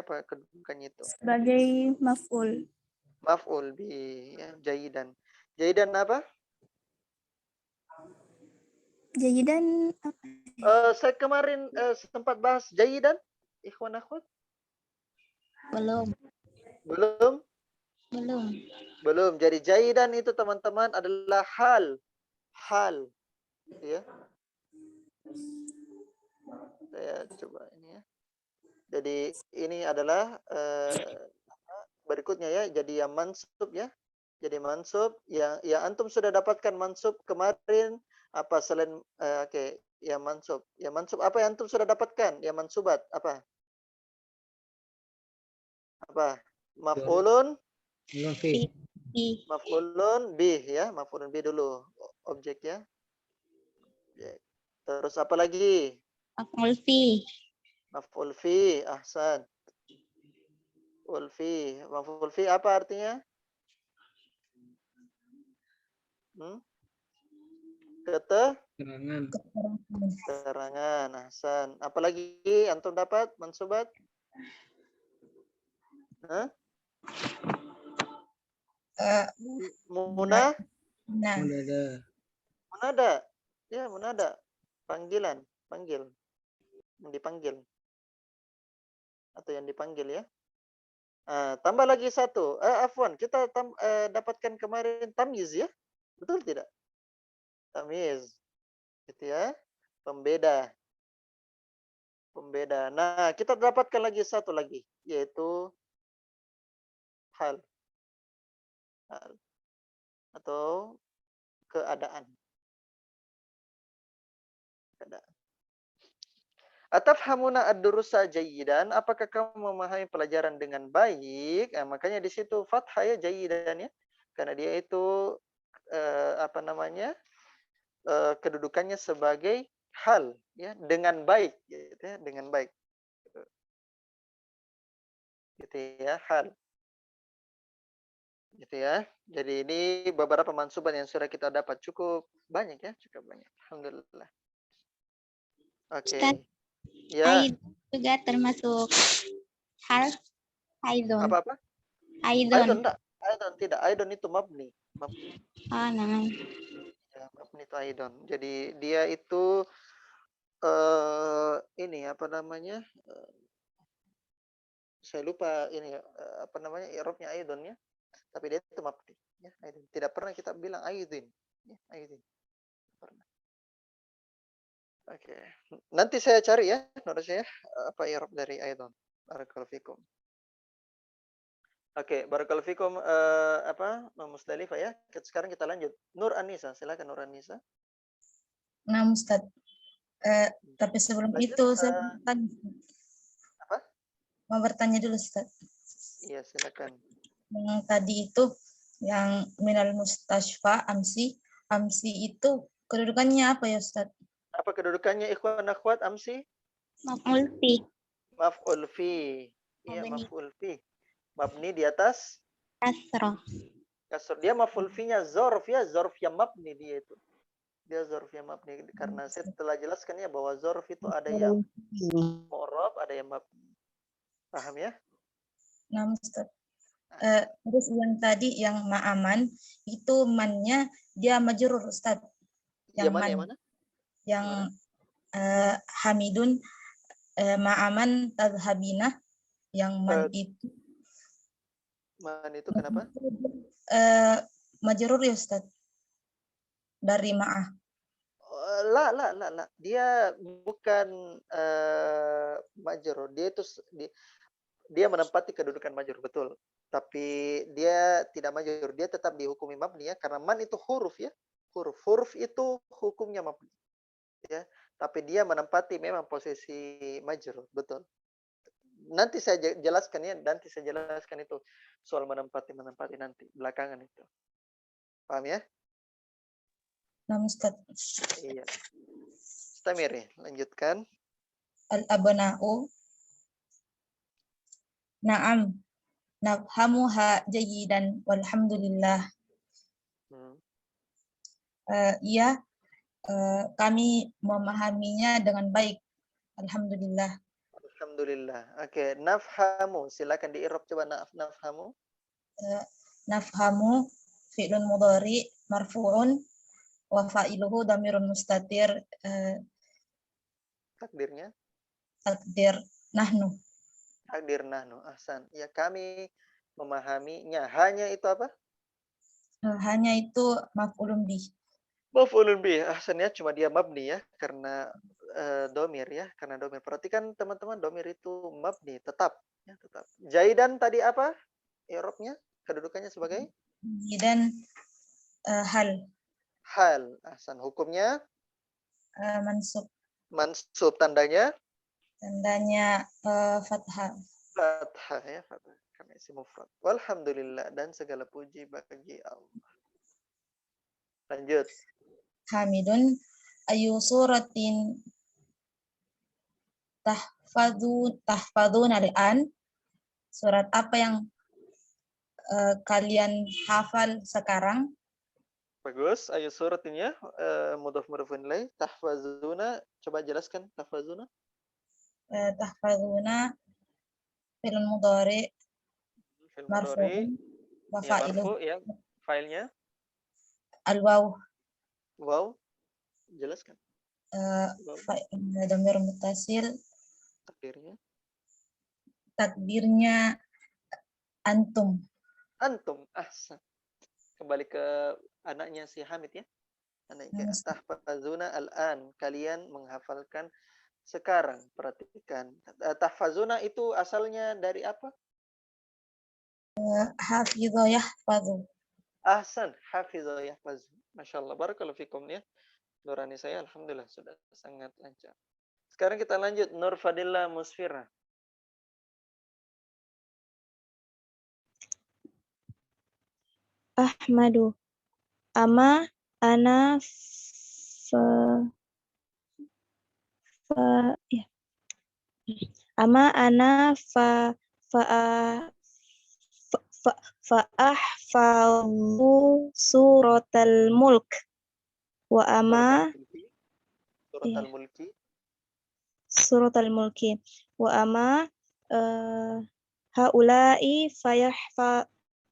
apa? Kedudukannya itu Sebagai maf'ul. Maf'ul bi, ya, jayidan. Jayidan apa? Jayidan apa? Saya kemarin sempat bahas jayidan, ikhwan akhwat. Belum. Jadi jayidan itu teman-teman adalah hal, ya. Saya coba ini ya. Jadi ini adalah berikutnya ya. Jadi yang mansub ya. Jadi mansub yang antum sudah dapatkan mansub kemarin apa selain oke, ya mansub. Ya mansub apa yang antum sudah dapatkan? Ya mansubat apa? Maf'ulun Maf'ulun bih ya, maf'ulun bih dulu objek ya. Terus apa lagi? Maf'ul fi, ahsan. Maf'ul fi apa artinya? Keterangan, ahsan. Apalagi antum dapat mansubat? Munada. Ya, munada. Panggil. Dipanggil. Atau yang dipanggil ya. Tambah lagi satu. Afwan, kita dapatkan kemarin tamyiz ya. Betul tidak? Tamyiz. Gitu ya. Pembeda. Nah, kita dapatkan lagi satu lagi, yaitu hal atau keadaan. Atafhamuna ad-durusa jayyidan, apakah kamu memahami pelajaran dengan baik? Makanya di situ fathah ya jayyidan ya. Karena dia itu kedudukannya sebagai hal ya, dengan baik gitu ya, dengan baik. Gitu ya, hal. Gitu ya. Jadi ini beberapa mansuban yang sudah kita dapat, cukup banyak ya, alhamdulillah. Oke. Ya. Juga termasuk hal aidon. Apa? Aidon tidak. Aidon itu mabni. Ya, mabni itu aidon. Jadi dia itu ini apa namanya? Saya lupa ini apa namanya? I'rabnya aidon ya. Tapi dia itu mabni ya, aidon. Tidak pernah kita bilang aidin ya, aidin. Pernah. Oke. Nanti saya cari ya, menurut saya apa i'rab dari aidon. Barakallahu fikum. Oke, barakallahu fikum apa Musdalifah ya. Sekarang kita lanjut. Nur Anissa, silakan Nur Anissa. Nah, Ustaz. Tapi sebelum Lanjut, itu saya bertanya. apa? Mau bertanya dulu, Ustaz. Iya, silakan. Yang tadi itu yang minal mustashfa amsi itu kedudukannya apa ya, Ustaz? Apa kedudukannya ikhwan akhwat amsi? Maf'ul fi. Maf'ul fi. Iya, Mabni. maf'ul fi. Mabni di atas Kasroh. kasr. Dia maf'ul fi-nya zorf ya, zorf yang mabni dia itu. Dia zorf yang mabni karena saya telah jelaskan ya bahwa zorf itu ada yang mu'rab, ada yang mabni. Paham ya? Nah, Ustaz. Terus yang tadi yang ma'aman itu mannya dia majrur, Ustaz. Yang mana? Yang mana? Yang hamidun ma'aman tadhabina yang man itu Man itu kenapa? majrur ya, Ustaz. Dari ma'ah. La. Dia bukan majrur. Dia itu dia menempati kedudukan majrur, betul. Tapi dia tidak majrur. Dia tetap dihukumi mabni ya, karena man itu huruf ya. Huruf itu hukumnya mabni. Ya, tapi dia menempati memang posisi majrur, betul. Nanti saya jelaskan ya, itu soal menempati nanti belakangan itu. Paham ya? Nah, Ustaz. Iya. Istamiri, lanjutkan. Al-abna'u. Na'am. Nafhamuha jayidan walhamdulillah. Iya, kami memahaminya dengan baik. Alhamdulillah. Alhamdulillah. Oke, nafhamu. Silakan di-i'rab coba nafhamu. Nafhamu fi'lun mudhari marfu'un wa fa'iluhu dhamirun mustatir Takdirnya? takdir nahnu. Takdir nahnu. Ahsan. Ya, kami memahaminya. Hanya itu apa? Hanya itu maf'ulun bih. Maf'ulun bih. Ahsan ya, cuma dia mabni ya, karena domir ya, karena domir. Perhatikan teman-teman, domir itu mabni, tetap ya, tetap. Jaidan tadi apa? I'rabnya, kedudukannya sebagai Dan hal. Hal. Ahsan. Hukumnya Mansub. mansub, tandanya fathah. Fathah ya, fathah. Karena isi mufrad. Walhamdulillah, dan segala puji bagi Allah. Lanjut. Hamidun ayu suratin tahfadun al-an. Surat apa yang kalian hafal sekarang? Bagus. Ayo surat ini ya. Mudhaf mudhafun ilaih. Tahfazuna. Coba jelaskan tahfazuna. Tahfaduna fi'il mudhari marfu'un wa fa'iluhu ya, filenya al-waw. Wow. Jelaskan. Dhamir muttasil. Takdirnya antum. Antum. Ahsan. Kembali ke anaknya si Hamid ya. Anaknya tahfazuna al-an. Kalian menghafalkan sekarang. Perhatikan. Tahfazuna itu asalnya dari apa? Hafidho yahfadhu. Ahsan. Hafidho yahfadhu. Masya Allah. Barakallahu fikum ya. Nurani saya alhamdulillah sudah sangat lancar. Sekarang kita lanjut. Nur Fadillah Musfira. Ahmadu. Ama ana fa'ahfadhu suratal mulk wa ama suratal mulki wa ama haula'i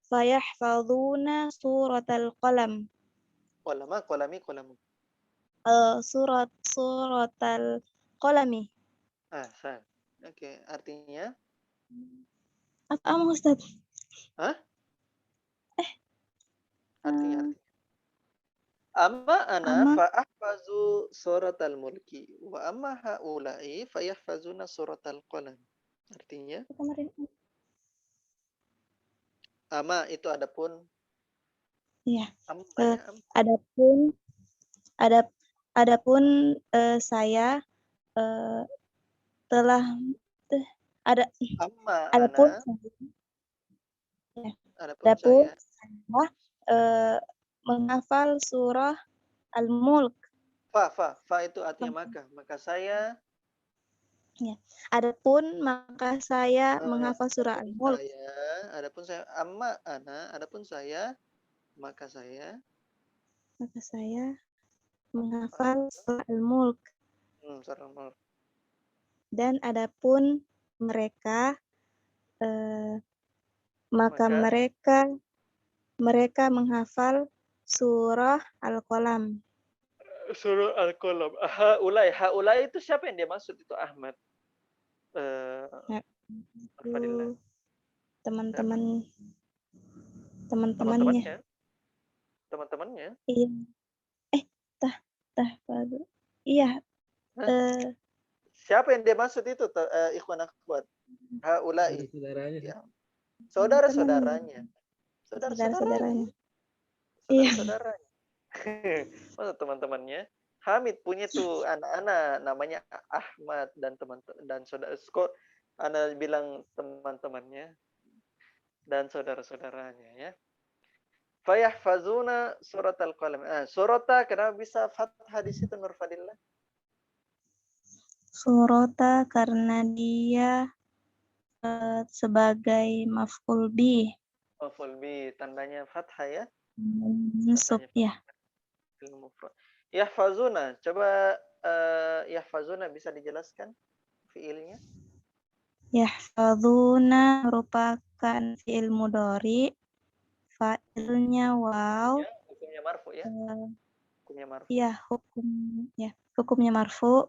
fayahfadhuna suratal qalam. Qalamu. Suratal Qalami. Ahsan. Oke, artinya? Apa Ustaz? Hah? Artinya. Amma ana Amma. fa'ahfazu suratal mulki wa amma haula'i fayahfazuna suratal qalam. Artinya, Kemarin. amma itu adapun. Iya. Amma ya. Adapun saya telah Amma adapun ana. ya, Adapun adapun saya. menghafal surah Al-Mulk. Fa itu artinya maka saya. Ya. Adapun maka saya menghafal surah Al-Mulk. Adapun saya amma ana, adapun saya maka saya menghafal surah Al-Mulk. Surah Al-Mulk. Dan adapun mereka maka mereka menghafal surah Al-Qalam. Surah Al-Qalam. Haulai itu siapa yang dia maksud itu Ahmad? Fadillah. Teman-temannya. Iya. Iya. Siapa yang dia maksud itu ikhwan akhwat? Haulai. Saudaranya. Ya. Saudara-saudaranya. Saudara-saudaranya. Saudara-saudaranya. Masa teman-temannya? Hamid punya tuh anak-anak namanya Ahmad dan dan saudara. Kok Ana bilang teman-temannya dan saudara-saudaranya ya. Fayahfazuna surat al-qalam. Surata kenapa bisa fathah di situ Nur Fadillah? Surata karena dia sebagai maf'ul bih. Maf'ul bih tandanya fathah ya. Mansub ya. Yahfazuna, coba yahfazuna bisa dijelaskan fiilnya? Yahfazuna merupakan fiil mudhari, fa'ilnya waw. Hukumnya marfu ya. Hukumnya marfu. Iya, hukumnya marfu.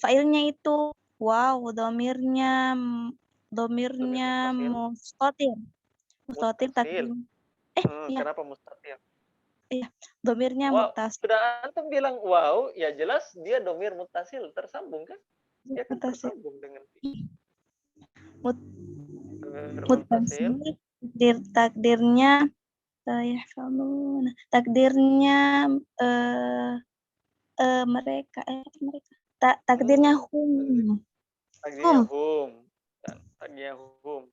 Fa'ilnya itu waw, domirnya mustatir. Mustatir takdim. Kenapa mustatir? Iya, domirnya muttasil. Sudah antum bilang wow, ya jelas dia domir muttasil, tersambung kan? Dia kan tersambung dengan muttasil. Takdirnya mereka takdirnya hum. Takdirnya hum.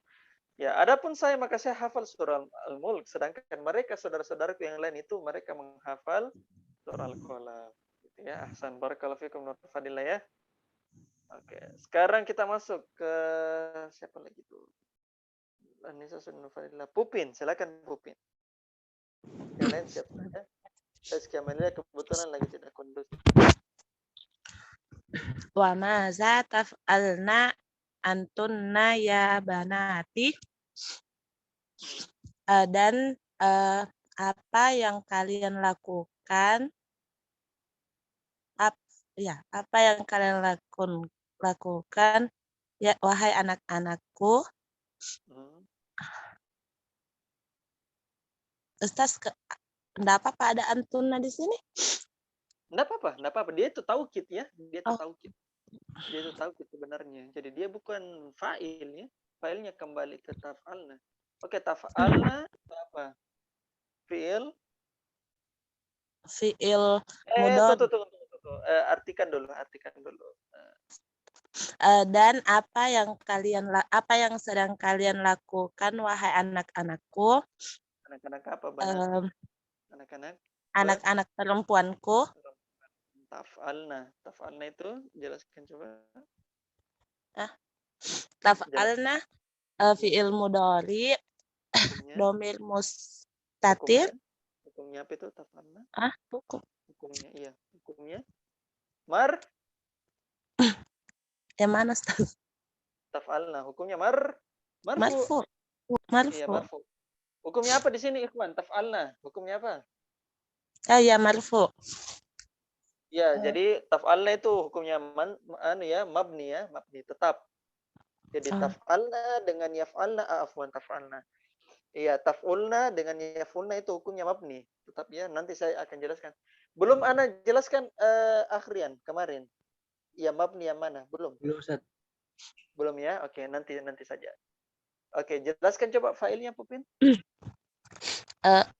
Ya, adapun saya maka saya hafal surah Al-Mulk, sedangkan mereka saudara-saudaraku yang lain itu mereka menghafal surah Al-Qalam. Gitu ya, ahsan barakallahu fikum Nur Fadillah ya. Oke, sekarang kita masuk ke siapa lagi tuh? Anissa Nur Fadillah. Pupin, silakan Pupin. Yang lain siapa saja? Tazkiyah Malia kebetulan lagi tidak kondusif. Wa maza taf'alna antunna ya banati. Dan apa yang kalian lakukan? Apa yang kalian lakukan ya wahai anak-anakku? Ustaz, enggak apa-apa ada antunna di sini? Enggak apa-apa. Dia itu taukid ya. Dia itu taukid. Dia itu taukid sebenarnya. Jadi dia bukan fa'il ya. Fa'ilnya kembali ke taf'alna. Oke, taf'alna itu apa? Fi'il mudhari. Tunggu. Artikan dulu. Dan apa yang sedang kalian lakukan wahai anak-anakku? Anak-anak apa? Anak-anak perempuanku. Taf'alna itu jelaskan coba. Taf'alna fi'il mudhari domir mustatir. Hukumnya apa itu taf'alna? Hukum. Hukumnya iya. Hukumnya Yang mana Ustaz? Taf'alna hukumnya marfu. Iya, marfu. Hukumnya apa di sini Ikhwan? Taf'alna hukumnya apa? Ya marfu. Ya, Eh. jadi taf'alna itu hukumnya mabni tetap. Jadi Oh. taf'alna dengan yaf'alna, afwan taf'alna. Iya, taf'ulna dengan yaf'ulna itu hukumnya mabni. Tetap ya, nanti saya akan jelaskan. Belum ana jelaskan akhrian kemarin. Ya mabni yang mana? Belum. Belum, Ustaz. Belum ya? Oke, nanti saja. Oke, jelaskan coba failnya Pupin.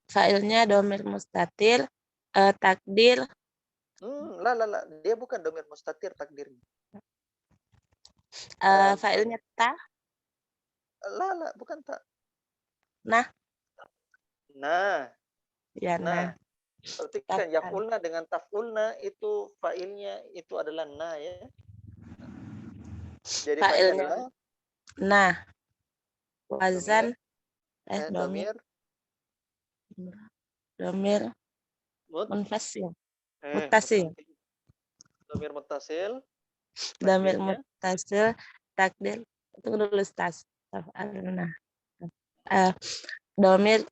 Failnya domir mustatir, takdir. La. Dia bukan domir mustatir takdirnya. Failnya ta. La, bukan tak. Nah. Ya, Nah. nah. Perhatikan yaf'ulna dengan taf'ulna itu failnya itu adalah na ya. Jadi failnya Failnya adalah nah. Wazan domir munfasil. Muttasil. Domir muttasil. Domir Takdirnya. muttasil, takdir. Tunggu dulu tas. Taf'alna. Domir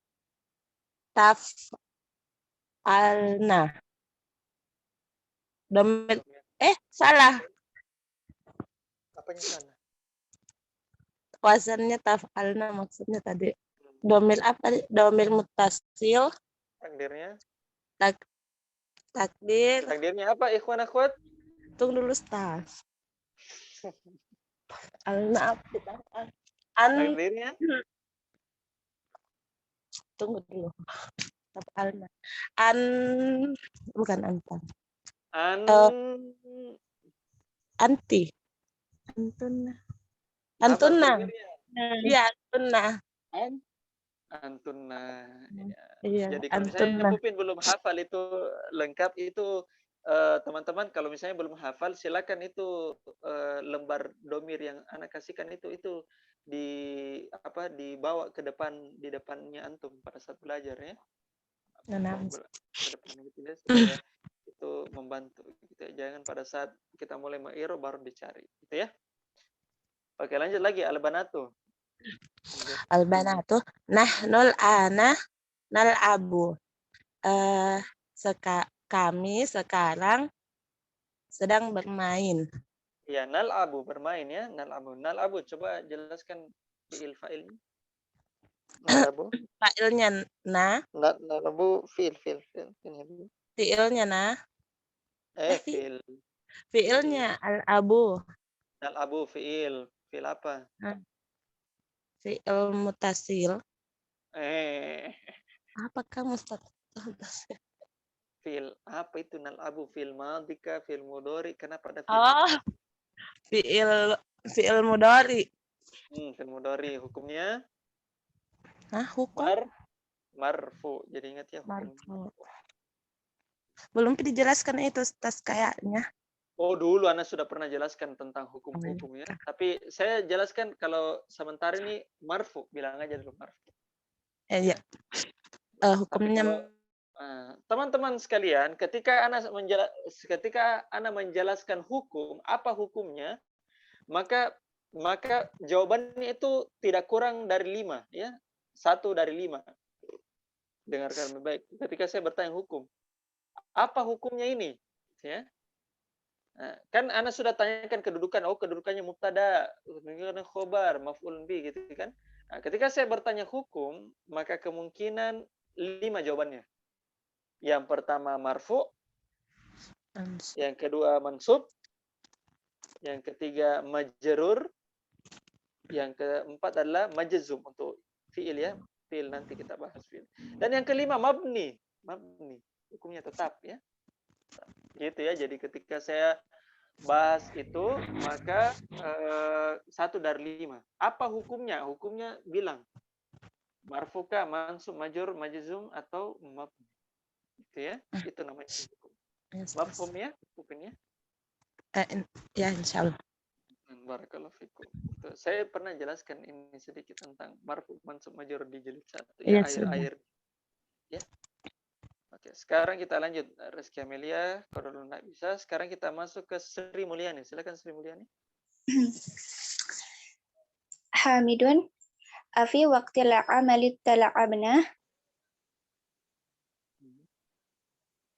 taf'alna. Domir salah. Apanya salah? Wazannya taf'alna maksudnya tadi. Domir apa? Domir muttasil. Takdirnya. Takdir. Takdirnya apa ikhwan akhwat? Tunggu dulu tas. Alna apa? Takdirnya. Tunggu dulu. Alna. Bukan antan. Anti. Antuna. Iya, antuna. Antuna. Iya, Jadi kalau misalnya Pupin belum hafal itu lengkap itu teman-teman kalau misalnya belum hafal silakan itu lembar domir yang anak kasihkan itu dibawa ke depan di depannya antum pada saat belajar ya. Ke depan gitu ya supaya itu membantu gitu ya. Jangan pada saat kita mulai mengiro baru dicari gitu ya. Oke, lanjut lagi albanatu. Albanatu nahnul ana nal'abu. Kami sekarang sedang bermain. Ya, nal'abu bermain ya, nal'abu coba jelaskan fa'ilnya. Nal'abu. Fa'ilnya nal'abu fi'il. Fi'ilnya fi'il. Fi'ilnya al-abu. Nal'abu fi'il apa? Fi'il mutasil. Apakah mutasil? Fi'il apa itu nal'abu? Fi'il madika, fi'il mudhari, kenapa ada fi'il? Fi'il mudhari. Fi'il mudhari hukumnya? Hukum? Marfu. Jadi ingat ya hukum. Belum dijelaskan itu tas kayaknya. Oh, dulu Ana sudah pernah jelaskan tentang hukum-hukum ya. Tapi saya jelaskan kalau sementara ini marfu, bilang aja dulu marfu. Iya. Hukumnya teman-teman sekalian, ketika Ana menjelaskan hukum, apa hukumnya, maka jawabannya itu tidak kurang dari 5 ya. 1 dari 5. Dengarkan baik. Ketika saya bertanya hukum, apa hukumnya ini? Ya. Kan Ana sudah tanyakan kedudukan, kedudukannya mubtada, kedudukannya khobar, maf'ul bi gitu kan. Nah, ketika saya bertanya hukum, maka kemungkinan 5 jawabannya. Yang pertama marfu, yang kedua mansub, yang ketiga majrur, yang keempat adalah majzum untuk fi'il ya. Fi'il nanti kita bahas fi'il. Dan yang kelima mabni. Hukumnya tetap ya. Gitu ya. Jadi ketika saya bahas itu, maka 1 dari 5. Apa hukumnya? Hukumnya bilang marfuka, mansub, majrur, majzum atau mabni. Gitu ya. Itu namanya hukum. Mafhum ya hukumnya? Ya, insyaallah. Barakallahu fikum. Saya pernah jelaskan ini sedikit tentang marfu, mansub, majrur di jilid 1 ya, air. Ya. Oke, sekarang kita lanjut. Rizky Amelia, kalau dulu nggak bisa, sekarang kita masuk ke Sri Mulyani. Silakan Sri Mulyani. Hamidun, afi waqtil amali tala'abna.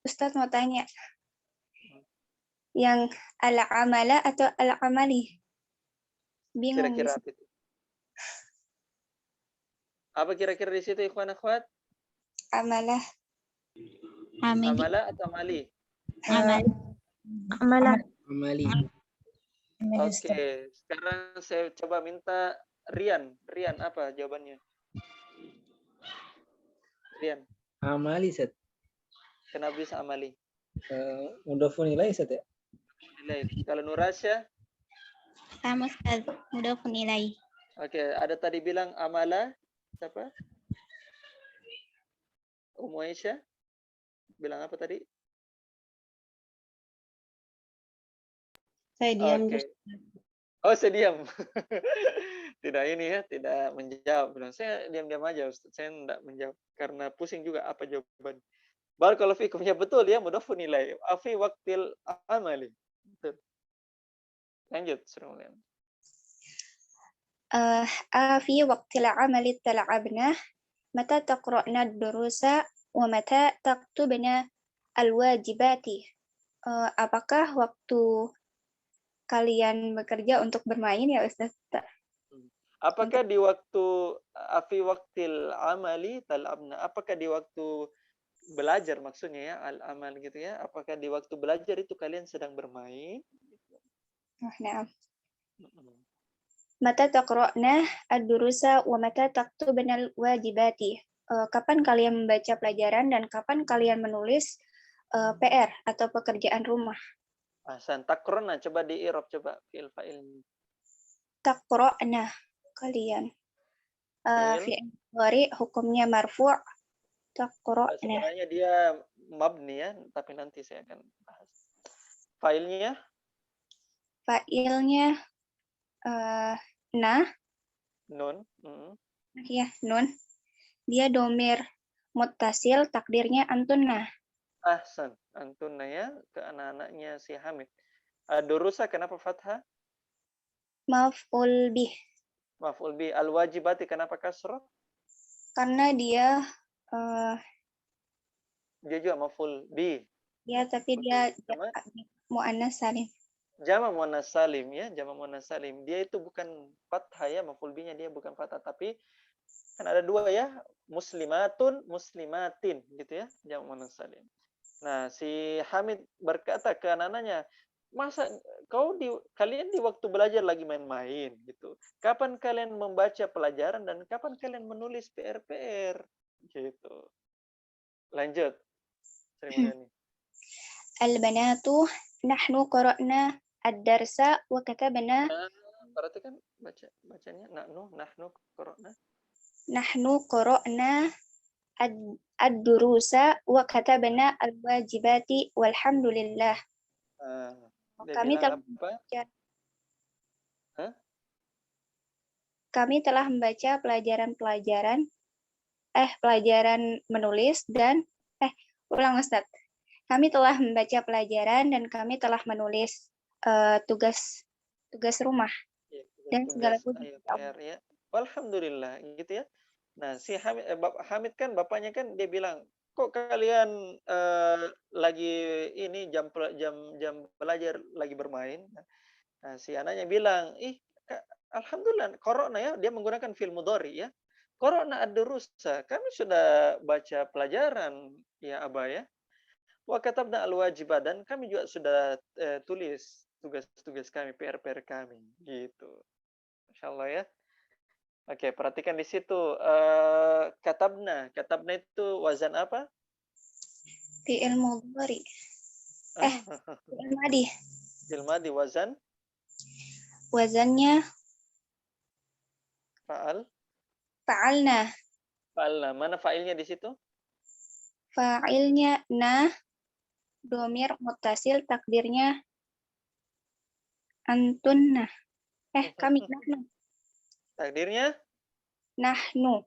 Ustaz mau tanya. Yang al-amala atau al-amali? Bingung di Kira-kira sini. apa itu? Apa kira-kira di situ ikhwan akhwat? Amalah. Amali. Amala atau amali? Amali. Amalah. Amali. Oke, sekarang saya coba minta Rian. Rian, apa jawabannya? Rian, Amali Ustaz. kenapa bisa amali? Mudhafun ilaih Ustaz ya? Nilai. Kalau Nurasya, Sama Ustaz. Mudhafun ilaih. oke, ada tadi bilang amala, siapa? Ummu Aisyah, bilang apa tadi? Saya diam. Oke. Oh, saya diam. Tidak ini ya, tidak menjawab. Bilang, saya diam-diam aja, Ustaz. Saya tidak menjawab. Karena pusing juga apa jawaban. Barakallahu fikum. Ya betul ya, mudhafun ilaih. Afi waktil amali. Betul. Lanjut, Surah Mulyana. في وقت العمل تلعبنا متى تقرأنا الدروس ومتى تكتبنا الواجبات. Apakah waktu kalian bekerja untuk bermain ya Ustaz? Apakah di waktu afi waktil amali talabna? Apakah di waktu belajar maksudnya ya al-amal gitu ya? Apakah di waktu belajar itu kalian sedang bermain? Nah, mata taqra'na ad-durusa wa mata taktubna al-wajibati. Kapan kalian membaca pelajaran dan kapan kalian menulis PR atau pekerjaan rumah? Ahsan, takrona coba di i'rab coba fi'il fa'il. Taqra'na kalian. Fi'il. Fi'il mudhari hukumnya marfu'. Taqra'na. Sebenarnya dia mabni ya, tapi nanti saya akan bahas. Fa'ilnya Fa'ilnya nah, nun. ya nun. Dia domir muttasil, takdirnya antunna. Ahsan, antunna ya ke anak-anaknya si Hamid. Durusa kenapa fathah? Maf'ul bih. Maf'ul bi. Al-wajibati kenapa kasrah? Karena dia Dia juga maf'ul bi. ya tapi dia Sama mu'annas salim. jama muannas salim ya, jama muannas salim. Dia itu bukan fathah ya, maf'ul binya dia bukan fathah, tapi kan ada dua ya, muslimatun, muslimatin gitu ya, jama muannas salim. Nah, si Hamid berkata ke anak-anaknya, masa kalian di waktu belajar lagi main-main gitu. Kapan kalian membaca pelajaran dan kapan kalian menulis PR gitu. Lanjut. Sri Mulyani. Al-banatu nahnu qara'na ad-darsa wa katabna. Berarti kan bacanya nahnu qara'na. Nahnu qara'na ad-durusa wa katabna al-wajibati walhamdulillah. Kami telah membaca pelajaran menulis dan ulang Ustaz. Kami telah membaca pelajaran dan kami telah menulis tugas rumah dan segala puji. Ya. Alhamdulillah gitu ya. Nah, si Hamid kan bapaknya kan dia bilang, kok kalian lagi ini jam belajar lagi bermain. Nah, si anaknya bilang, alhamdulillah, korona ya, dia menggunakan fi'il mudhari ya. Korona ad-durusa, kami sudah baca pelajaran ya Abah ya. Wa katabna al-wajibat, dan kami juga sudah tulis tugas-tugas kami, PR kami gitu. Masyaallah ya. Oke, perhatikan di situ katabna itu wazan apa? Fi'il mudhari. Fi'il madhi. Fi'il madhi wazan? Wazannya fa'alna. Fa'alna. Mana fa'ilnya di situ? Fa'ilnya domir muttasil, takdirnya antunna. Kami nahnu. Takdirnya? Nahnu.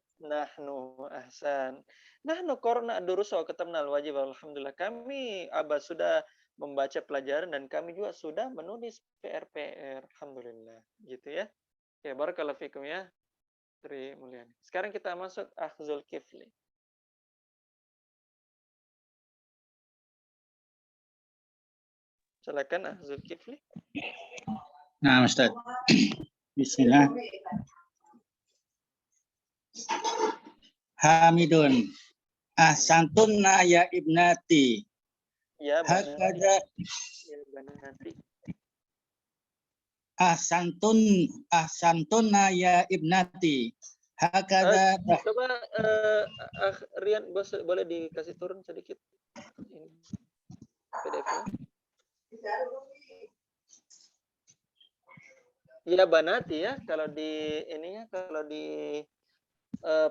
Ahsan. Nahnu qara'na ad-durusa wa katabna al-wajib. Alhamdulillah, kami Abah sudah membaca pelajaran dan kami juga sudah menulis PR. Alhamdulillah, gitu ya. Ya, barakallahu fikum ya. Sri Mulyani. Sekarang kita masuk akhzul kifli. Silakan Zulkifli. Nah, Ustaz. Bismillah. Hamidun. Ahsantunna ya ibnati. Ya banati. Hakada Ya banati. ahsantunna ya ibnati. Hakada Coba Rian boleh dikasih turun sedikit ini PDF-nya. Ya banati ya kalau di ininya, kalau di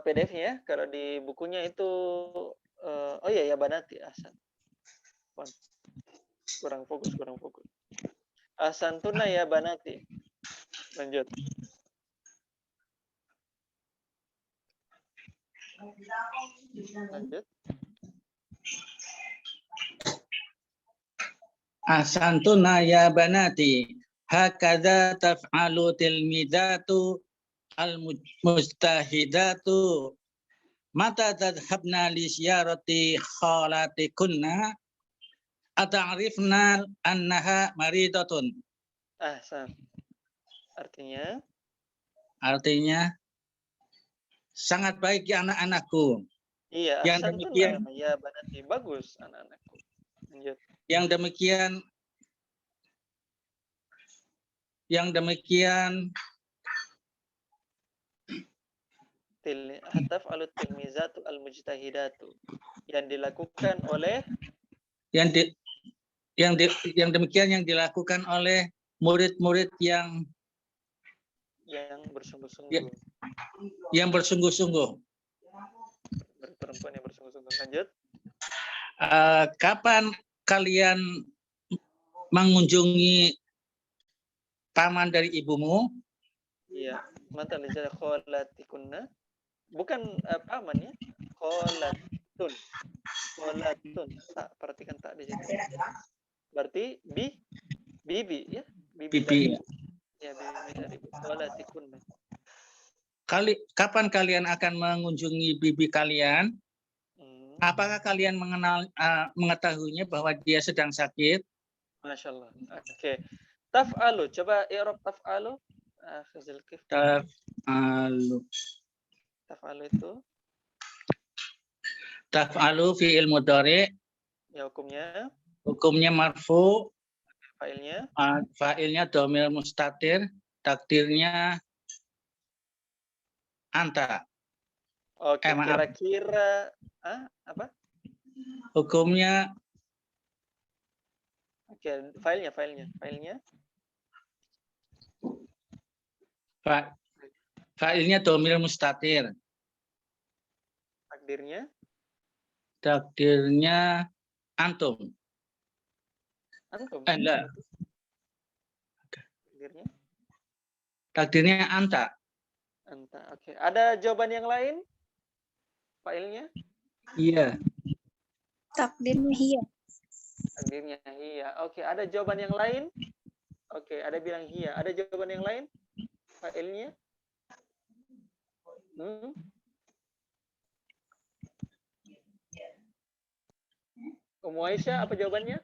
PDF-nya ya, kalau di bukunya itu oh iya ya banati ahsan. Kurang fokus. Ahsantuna ya banati. Lanjut. Lanjut. ahsantunna ya banati. Hakada taf'alu tilmidatu al-mujtahidatu. Mata tadhabna li ziyarati khalatikunna ata'rifna annaha maridatun. Ahsan. Artinya sangat baik ya anak-anakku. Iya, Yang ahsantuna demikian, ya banati. Bagus anak-anakku. Lanjut. yang demikian Hataf alut tilmizatu al-mujtahidatu. Yang dilakukan oleh yang demikian yang dilakukan oleh murid-murid yang bersungguh-sungguh. Yang bersungguh-sungguh. Perempuan yang bersungguh-sungguh. Lanjut. Kapan kalian mengunjungi paman dari ibumu? Iya. Mata liza kholatikunna. Bukan paman ya. Kholatun. Tak, perhatikan tak di situ. Berarti bibi ya. Bibi. Ya, bibi dari kholatikunna. Kapan kalian akan mengunjungi bibi kalian? Apakah kalian mengetahuinya bahwa dia sedang sakit? Masya Allah. Oke. Taf'alu. Coba i'rab taf'alu. Taf'alu itu? Taf'alu fi'il mudhari. Ya, hukumnya? Hukumnya marfu. Fa'ilnya? Fa'ilnya dhamir mustatir. Takdirnya anta. Oke, kira-kira apa? Hukumnya oke, filenya. Fa'ilnya dhamir mustatir. Takdirnya antum. Antum. Enggak. Takdirnya anta. Oke. Ada jawaban yang lain? Fa'ilnya? Iya. Takdirnya hiya. Takdirnya hiya. Oke, ada jawaban yang lain? Oke, ada bilang hiya. Ada jawaban yang lain? Fa'ilnya? Ummu Aisyah, apa jawabannya?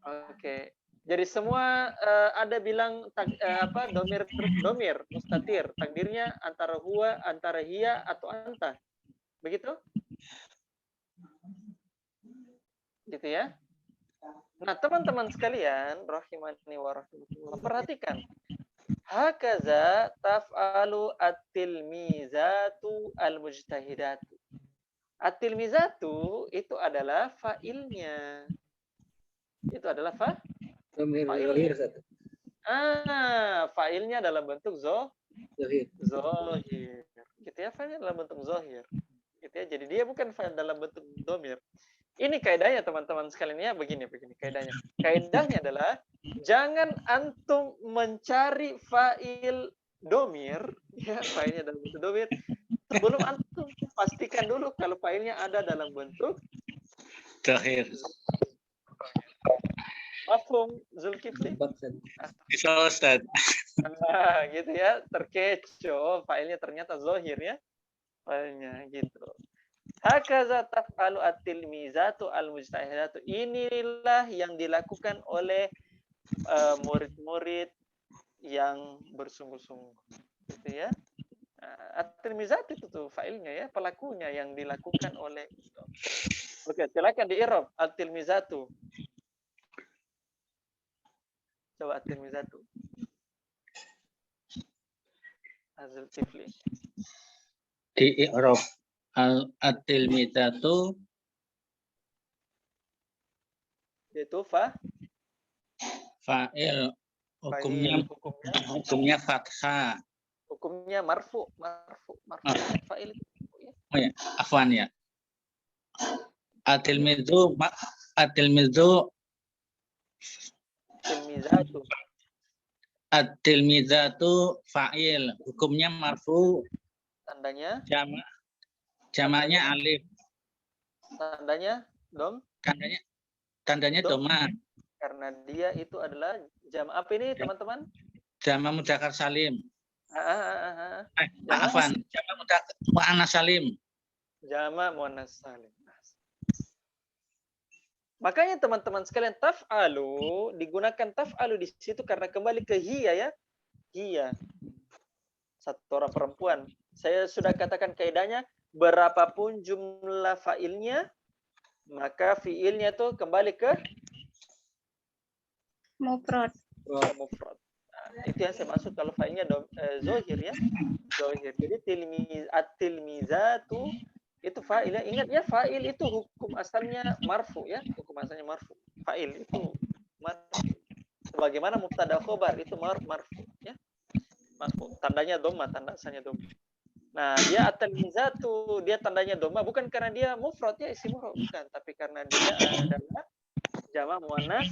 Oke. Jadi semua ada bilang domir mustatir. Takdirnya antara huwa, antara hiya atau anta. Begitu? Gitu ya. Nah, teman-teman sekalian, rahimani wa rahimakumullah, perhatikan. Hakaza taf'alu at-tilmizatu al-mujtahidatu. At-tilmizatu itu adalah fa'ilnya. Itu adalah fa'ilnya. Fa'ilnya dalam bentuk zohir. Gitu ya, fa'ilnya dalam bentuk zohir. Gitu ya, jadi dia bukan fa'il dalam bentuk domir. Ini kaidahnya teman-teman sekalian ya, begini kaidahnya. Kaidahnya adalah jangan antum mencari fa'il domir, ya fa'ilnya dalam bentuk domir, sebelum antum pastikan dulu kalau fa'ilnya ada dalam bentuk Zohir. Mafhum Zulkifli? Bisa Ustaz. Gitu ya, terkecoh. Fa'ilnya ternyata zohir ya. Fa'ilnya gitu. Hakaza taf'alu at-tilmizatu al-mujtahidatu. Inilah yang dilakukan oleh murid-murid yang bersungguh-sungguh. Gitu ya. At-tilmizatu itu tuh failnya ya, pelakunya yang dilakukan oleh. Oke, silakan di-i'rab at-tilmizatu. Coba at-tilmizatu. Azul Tifli. Di i'rab at-tilmizatu Yaitu fa'il, hukumnya fathah. Hukumnya marfu. Fa'il itu. Oh ya, afwan ya. At-tilmizatu Tilmizatu. at-tilmizatu fa'il, hukumnya marfu, Tandanya jamaknya alif, tandanya dom. tandanya doma. Karena dia itu adalah jam apa ini teman-teman? Jamak mudzakkar salim. Jamak Afwan, jamak mudzakkar muannas salim. Jamak muannas salim. Makanya teman-teman sekalian taf'alu digunakan taf'alu di situ karena kembali ke hiya ya. Hiya. Satu orang perempuan. Saya sudah katakan kaidahnya, berapapun jumlah fa'ilnya, maka fi'ilnya tuh kembali ke Mufrad. mufrad. Nah, itu yang saya maksud kalau fa'ilnya zohir ya. Zohir. Jadi at-tilmizatu itu fa'il ya. Ingat ya, fa'il itu hukum asalnya marfu ya. Hukum asalnya marfu. Fa'il itu marfu. Sebagaimana mubtada khobar itu marfu ya. Marfu. Tandanya dhamma, tanda asalnya dhamma. Nah, dia at-tilmizatu, dia tandanya dhamma bukan karena dia mufrad ya, isim mufrad bukan, tapi karena dia adalah jamak muannas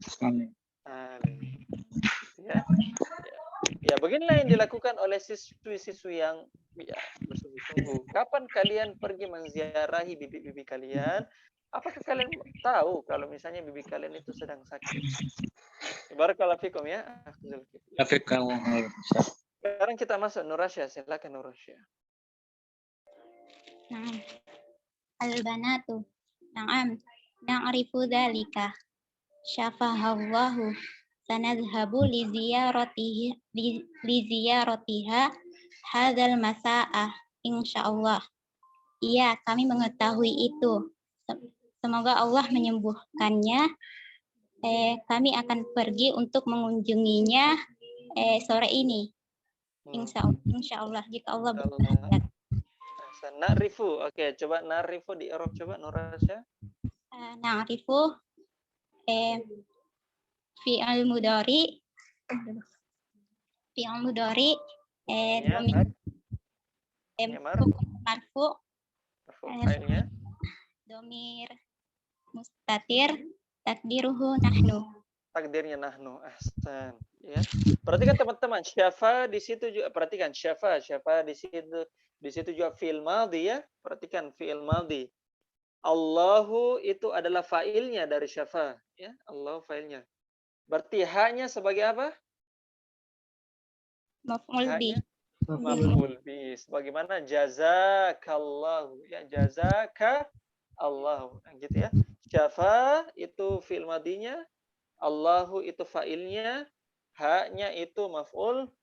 salim. Ya, beginilah yang dilakukan oleh siswi-siswi yang ya, bersungguh-sungguh. Kapan kalian pergi menziarahi bibi-bibi kalian? Apakah kalian tahu kalau misalnya bibi kalian itu sedang sakit? Barakallahu fikum ya. Sekarang kita masuk Nurasya, silakan Nurasya. Nah, al-banatu. Na'am, na'rifu dzalika. Syafahallahu. Sanadhabu li ziyaratiha hadzal masa'ah insyaallah. Iya, kami mengetahui itu. Semoga Allah menyembuhkannya. Kami akan pergi untuk mengunjunginya sore ini. Insya Allah jika Allah berkehendak. Na'rifu, oke, coba na'rifu di Arab coba Nurasya. Na'rifu fi'il mudhari marfu failnya domir mustatir takdiruhu nahnu. Takdirnya nahnu, ahsan ya. Perhatikan teman-teman, syafa di situ juga, perhatikan syafa di situ juga fi'il madhi ya. Perhatikan fi'il madhi. Allahu itu adalah fa'ilnya dari syafa ya, Allah fa'ilnya. Berarti haknya sebagai apa? Maf'ul bi. Maf'ul bi. Sebagaimana jazakallahu ya, jazaka Allah gitu ya. Syafa itu fi'il madhinya, Allahu itu fa'ilnya, haknya itu maf'ul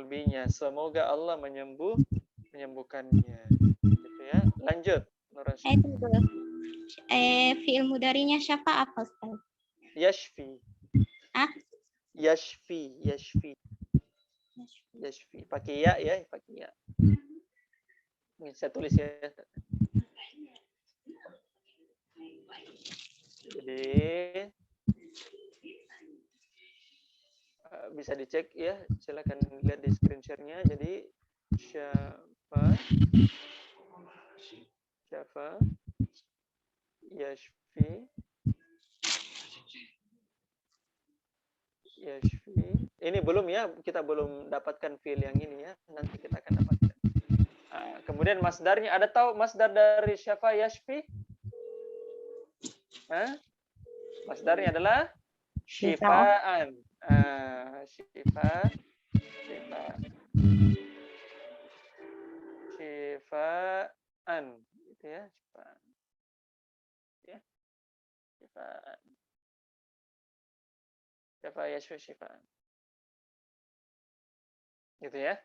binya. Semoga Allah menyembuhkannya. Gitu ya. Lanjut. Fi'il mudhari'nya syafa apa, Ustaz? Yashfi. Yashfi. Pakai ya ya, pakai ya. Ini saya tulis ya. Jadi bisa dicek ya, silakan lihat di screen share-nya. Jadi syafa yashfi. Ini belum ya, kita belum dapatkan fi'il yang ini ya, nanti kita akan dapatkan. Kemudian masdarnya, ada tahu masdar dari syafa yashfi? Masdarnya adalah syifaan. Syifaan. gitu ya, Syifaan. Ya, Syifaan. Siapa ya Syifaan? Gitu ya.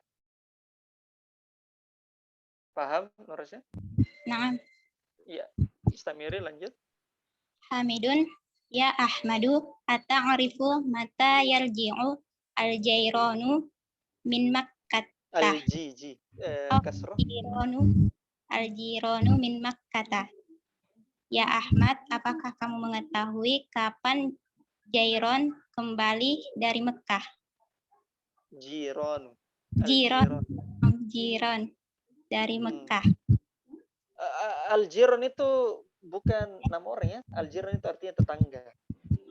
Paham Nurasya? Naam. Iya. Istamiri lanjut. Hamidun. Ya Ahmadu. Ata'arifu mata yarji'u al-jairanu min Makkah. Al-jiji. Kasroh. Al-jiranu min Makkah. Ya Ahmad, apakah kamu mengetahui kapan Jairon kembali dari Mekah? Jiron. Jiron dari Mekah. Al-jiron itu bukan nama orang ya. Al-jiron itu artinya tetangga.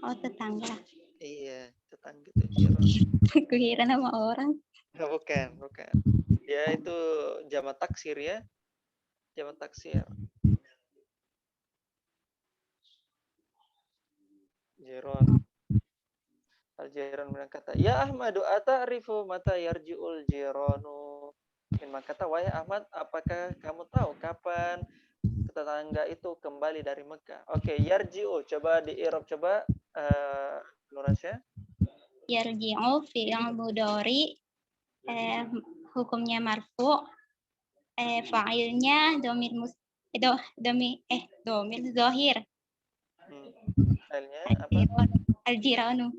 Oh, tetangga. Iya, tetangga itu jiron. Kukira nama orang. Bukan. Dia itu jamak taksir ya. Jamak taksir. Jiron. Al-jiron bilang kata, ya Ahmadu ata'rifu mata yarji'ul jiranu. Kata, wahai Ahmad, apakah kamu tahu kapan tetangga itu kembali dari Mekah? Oke, yarji'u, coba di i'rab coba Nurasya. Yarji'u fi'il mudhari, hukumnya marfu, fa'ilnya domir zahir. Filenya apa? Al-jiranu.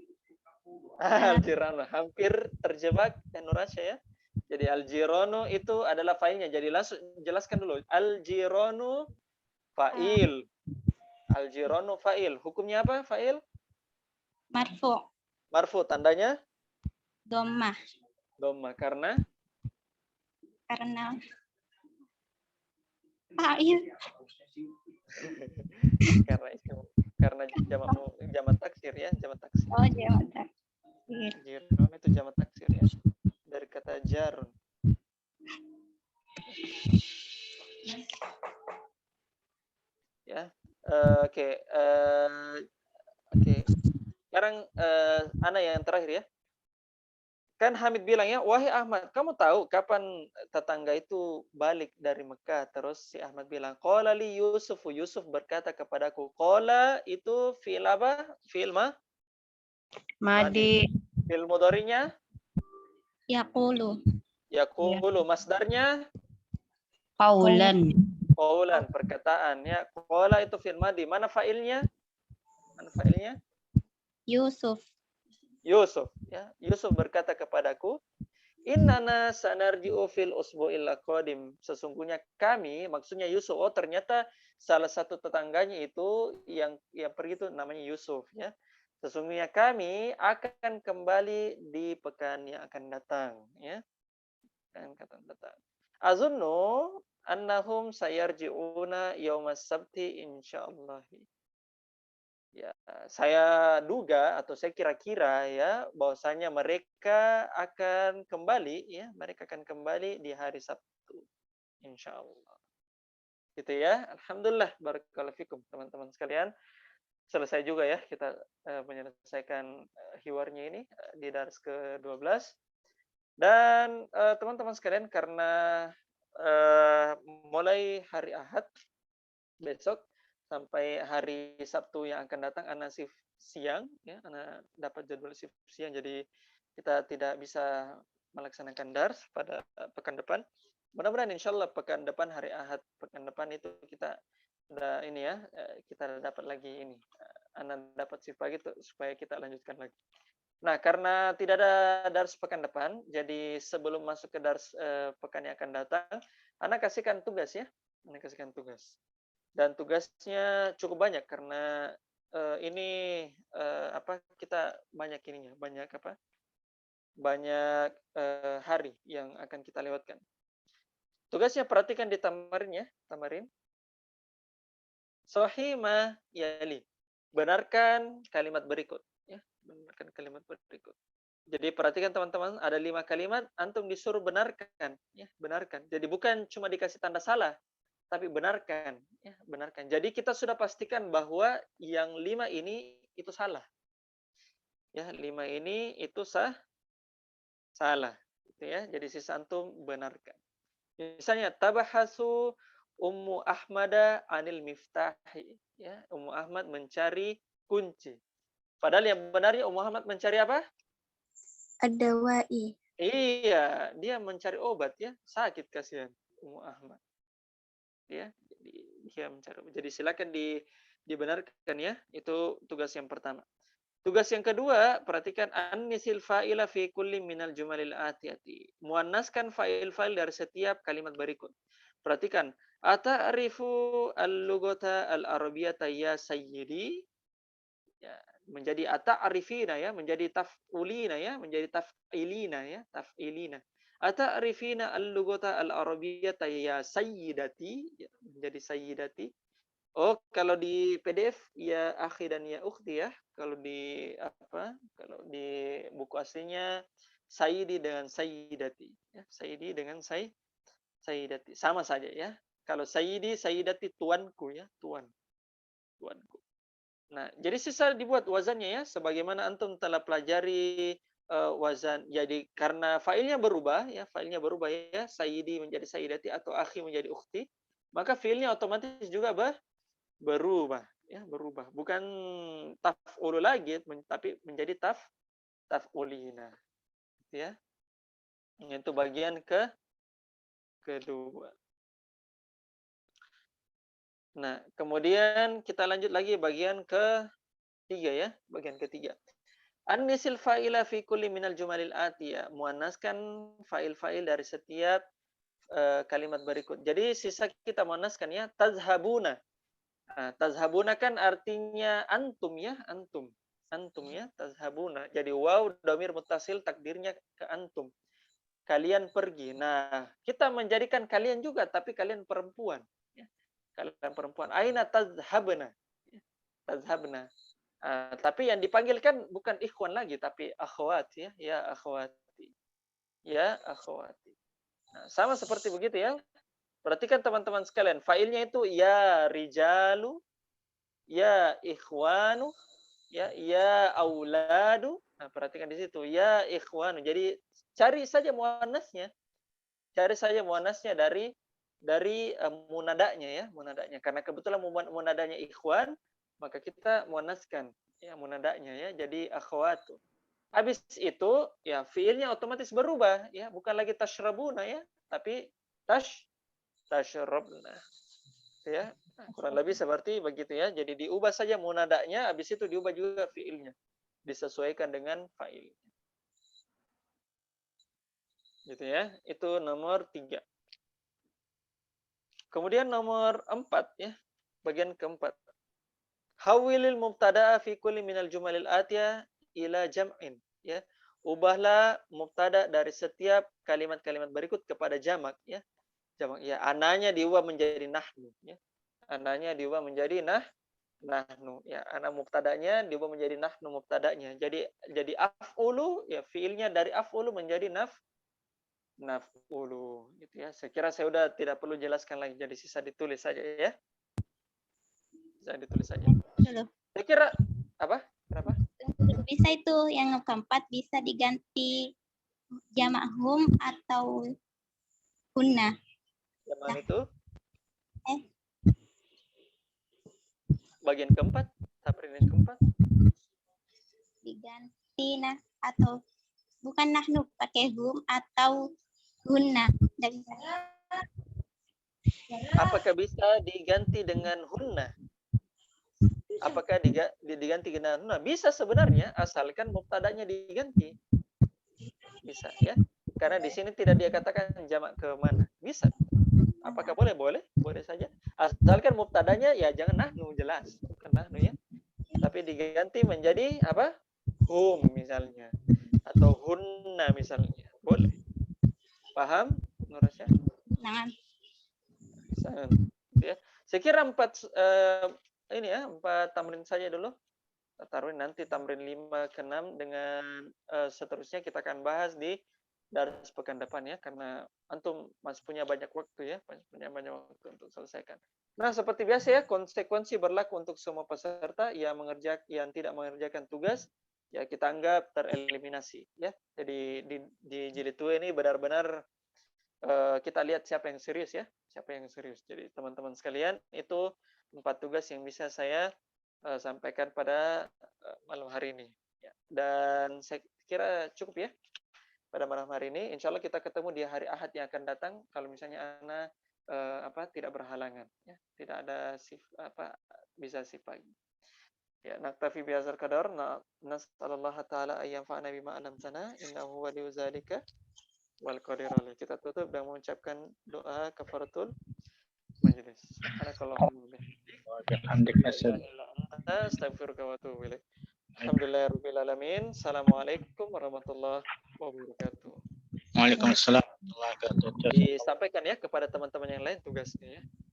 Al-jiranu, hampir terjebak Nurasya ya. Jadi al-jiranu itu adalah fa'ilnya. Jadi langsung jelaskan dulu. Al-jiranu fa'il. Al-jiranu fa'il. Hukumnya apa fa'il? Marfu. Marfu, tandanya? Dhammah. Dhammah, karena? Karena fa'il. karena jamak taksir ya, jamak taksir. Oh, jamak taksir. Jirun itu jamak taksir ya. Dari kata jarun. Ya. Oke. Sekarang Ana yang terakhir ya. Kan Hamid bilang ya, wahai Ahmad, kamu tahu kapan tetangga itu balik dari Mekah? Terus si Ahmad bilang, qala li Yusuf. Yusuf berkata kepadaku. Qala itu fi'il apa? Fi'il Madi. Fi'il mudhari'nya? Yaqulu. Yaqulu. Masdarnya? Qaulan. Qaulan, perkataan ya. Qala itu fi'il madi. Mana fa'ilnya? Yusuf. Yusuf ya. Yusuf berkata kepadaku, innana sanarji'u fil usbu'il qadim. Sesungguhnya kami, maksudnya Yusuf, oh ternyata salah satu tetangganya itu yang pergi itu namanya Yusuf ya. Sesungguhnya kami akan kembali di pekan yang akan datang ya. Akan datang. Azunnu annahum sayarji'una yaumas sabti insyaallah. Ya, saya duga atau saya kira-kira ya bahwasanya mereka akan kembali di hari Sabtu insyaallah. Gitu ya. Alhamdulillah, barakallahu fikum teman-teman sekalian. Selesai juga ya kita menyelesaikan hiwarnya ini di dars ke-12. Dan teman-teman sekalian, karena mulai hari Ahad besok sampai hari Sabtu yang akan datang Ana shift siang ya, Ana dapat jadwal shift siang, jadi kita tidak bisa melaksanakan dars pada pekan depan. Mudah-mudahan insyaallah pekan depan hari Ahad pekan depan itu kita sudah ini ya, kita dapat lagi ini, Ana dapat shift pagi supaya kita lanjutkan lagi. Nah, karena tidak ada dars pekan depan, jadi sebelum masuk ke dars pekan yang akan datang, Ana kasihkan tugas ya. Ana kasihkan tugas. Dan tugasnya cukup banyak karena ini kita banyak ininya, banyak hari yang akan kita lewatkan. Tugasnya perhatikan di tamarin ya, tamarin. Sahih ma yali. Benarkan kalimat berikut ya, benarkan kalimat berikut. Jadi perhatikan teman-teman, ada 5 kalimat antum disuruh benarkan ya, benarkan. Jadi bukan cuma dikasih tanda salah, tapi benarkan ya, benarkan. Jadi kita sudah pastikan bahwa yang 5 ini itu salah ya, 5 ini itu salah gitu ya. Jadi sisa antum benarkan. Misalnya tabahasu Ummu Ahmada anil miftahi. Ya, Ummu Ahmad mencari kunci. Padahal yang benarnya Ummu Ahmad mencari apa? Ad-dawa'i. Iya, dia mencari obat ya, sakit kasihan Ummu Ahmad. Ya, jadi dia mencari obat. Jadi silakan dibenarkan ya, itu tugas yang pertama. Tugas yang kedua, perhatikan annisil fa'ila fi kulli minal jumalil atiyati. Muannaskan fa'il-fa'il dari setiap kalimat berikut. Perhatikan, ata'rifu al-lughata al-arabiyyata ya sayyidi? Ya, menjadi ata'rifina ya, menjadi taf'ulina ya, menjadi taf'ilina ya, taf'ilina. Ata'rifina al-lughata al-arabiyyata ya sayyidati? Ya, menjadi sayyidati. Oh, kalau di PDF ya akhi dan ya ukhti ya. Kalau di apa? Kalau di buku aslinya sayyidi dengan sayyidati ya. Sayyidi dengan sayyidati sama saja ya. Kalau sayyidi sayyidati tuanku ya, tuanku. Nah, jadi sisa dibuat wazannya ya sebagaimana antum telah pelajari wazan. Jadi karena failnya berubah ya, sayyidi menjadi sayyidati atau akhi menjadi ukhti, maka fiilnya otomatis juga berubah ya, berubah, bukan taf'ulu lagi tapi menjadi taf'ulina ya. Itu bagian kedua. Nah, kemudian kita lanjut lagi bagian ketiga ya, bagian ketiga. Annisil fa'ila fi kulli minal jumalil atiyah, muannaskan fa'il-fa'il dari setiap kalimat berikut. Jadi sisa kita muannaskan ya, tazhabuna. Nah, tazhabuna kan artinya antum ya, antum. Antum ya, tazhabuna. Jadi waw dhamir muttasil takdirnya ke antum. Kalian pergi. Nah, kita menjadikan kalian juga tapi kalian perempuan ya. Kalian perempuan. Aina tazhabna? Tazhabna. Tapi yang dipanggil kan bukan ikhwan lagi tapi akhwat ya, ya akhwati. Ya akhwati. Nah, sama seperti begitu ya. Perhatikan teman-teman sekalian, failnya itu ya rijalu, ya ikhwanu, ya auladu. Nah, perhatikan di situ, ya ikhwanu. Jadi cari saja muannasnya. Cari saja muannasnya dari munadanya ya, munadanya. Karena kebetulan munadanya ikhwan, maka kita muannaskan ya munadanya ya. Jadi akhwatu. Habis itu ya fiilnya otomatis berubah ya, bukan lagi tashrabuna ya, tapi tashrabna ya, kurang lebih seperti begitu ya. Jadi diubah saja munadanya, habis itu diubah juga fiilnya, disesuaikan dengan fa'il gitu ya. Itu nomor 3. Kemudian nomor 4 ya, bagian keempat, hawilil mubtada'a fi kulli minal jumalil atiyah ila jam'in ya. Ubahlah mubtada dari setiap kalimat-kalimat berikut kepada jamak ya. Jamak ya, ananya diubah menjadi nahnu ya. Ananya diubah menjadi nahnu ya. Ana mubtadanya diubah menjadi nahnu mubtadanya. Jadi af'ulu ya, fiilnya dari af'ulu menjadi naf'ulu gitu ya. Saya kira saya sudah tidak perlu jelaskan lagi, jadi sisa ditulis saja ya. Bisa ditulis saja. Saya kira apa? Kenapa? Bisa itu yang keempat bisa diganti jamak hum atau hunna. Yang itu? Bagian keempat, Saprin yang keempat. Diganti atau bukan nahnu, pakai hum atau hunna. Apakah bisa diganti dengan hunna? Apakah diganti dengan hunna? Bisa sebenarnya, asalkan mubtadanya diganti. Bisa ya. Karena di sini tidak dia katakan jamak ke mana. Bisa. Apakah boleh? Boleh saja. Asalkan mubtadanya ya jangan nahnu, jelas. Bukan nahnu ya. Tapi diganti menjadi apa? Hum misalnya. Atau hunna misalnya. Boleh. Paham, Nurasya? Nah. Ya. Saya kira 4 tamrin saja dulu. Taruhin nanti tamrin 5 ke 6 dengan seterusnya kita akan bahas di daras pekan depan ya, karena antum masih punya banyak waktu ya, punya banyak waktu untuk selesaikan. Nah, seperti biasa ya, konsekuensi berlaku untuk semua peserta yang tidak mengerjakan tugas ya kita anggap tereliminasi ya. Jadi di jilid 2 ini benar-benar kita lihat siapa yang serius ya, siapa yang serius. Jadi teman-teman sekalian, itu 4 tugas yang bisa saya sampaikan pada malam hari ini. Ya. Dan saya kira cukup ya pada malam hari ini. Insya Allah kita ketemu di hari Ahad yang akan datang. Kalau misalnya Ana tidak berhalangan, ya, tidak ada bisa shift pagi. Ya, naktafi bihadzal qadar. Nas'alullah ta'ala an yanfa'ana bima 'allamtana innahu waliyyu dzalika wal qadir alaih. Kita tutup dengan mengucapkan doa kafaratul majelis. Subhanakallahumma wa bihamdika astaghfiruka wa atubu ilaik. Alhamdulillahirabbil alamin. Assalamualaikum warahmatullahi wabarakatuh. Waalaikumsalam warahmatullahi wabarakatuh. Disampaikan ya kepada teman-teman yang lain tugasnya ya.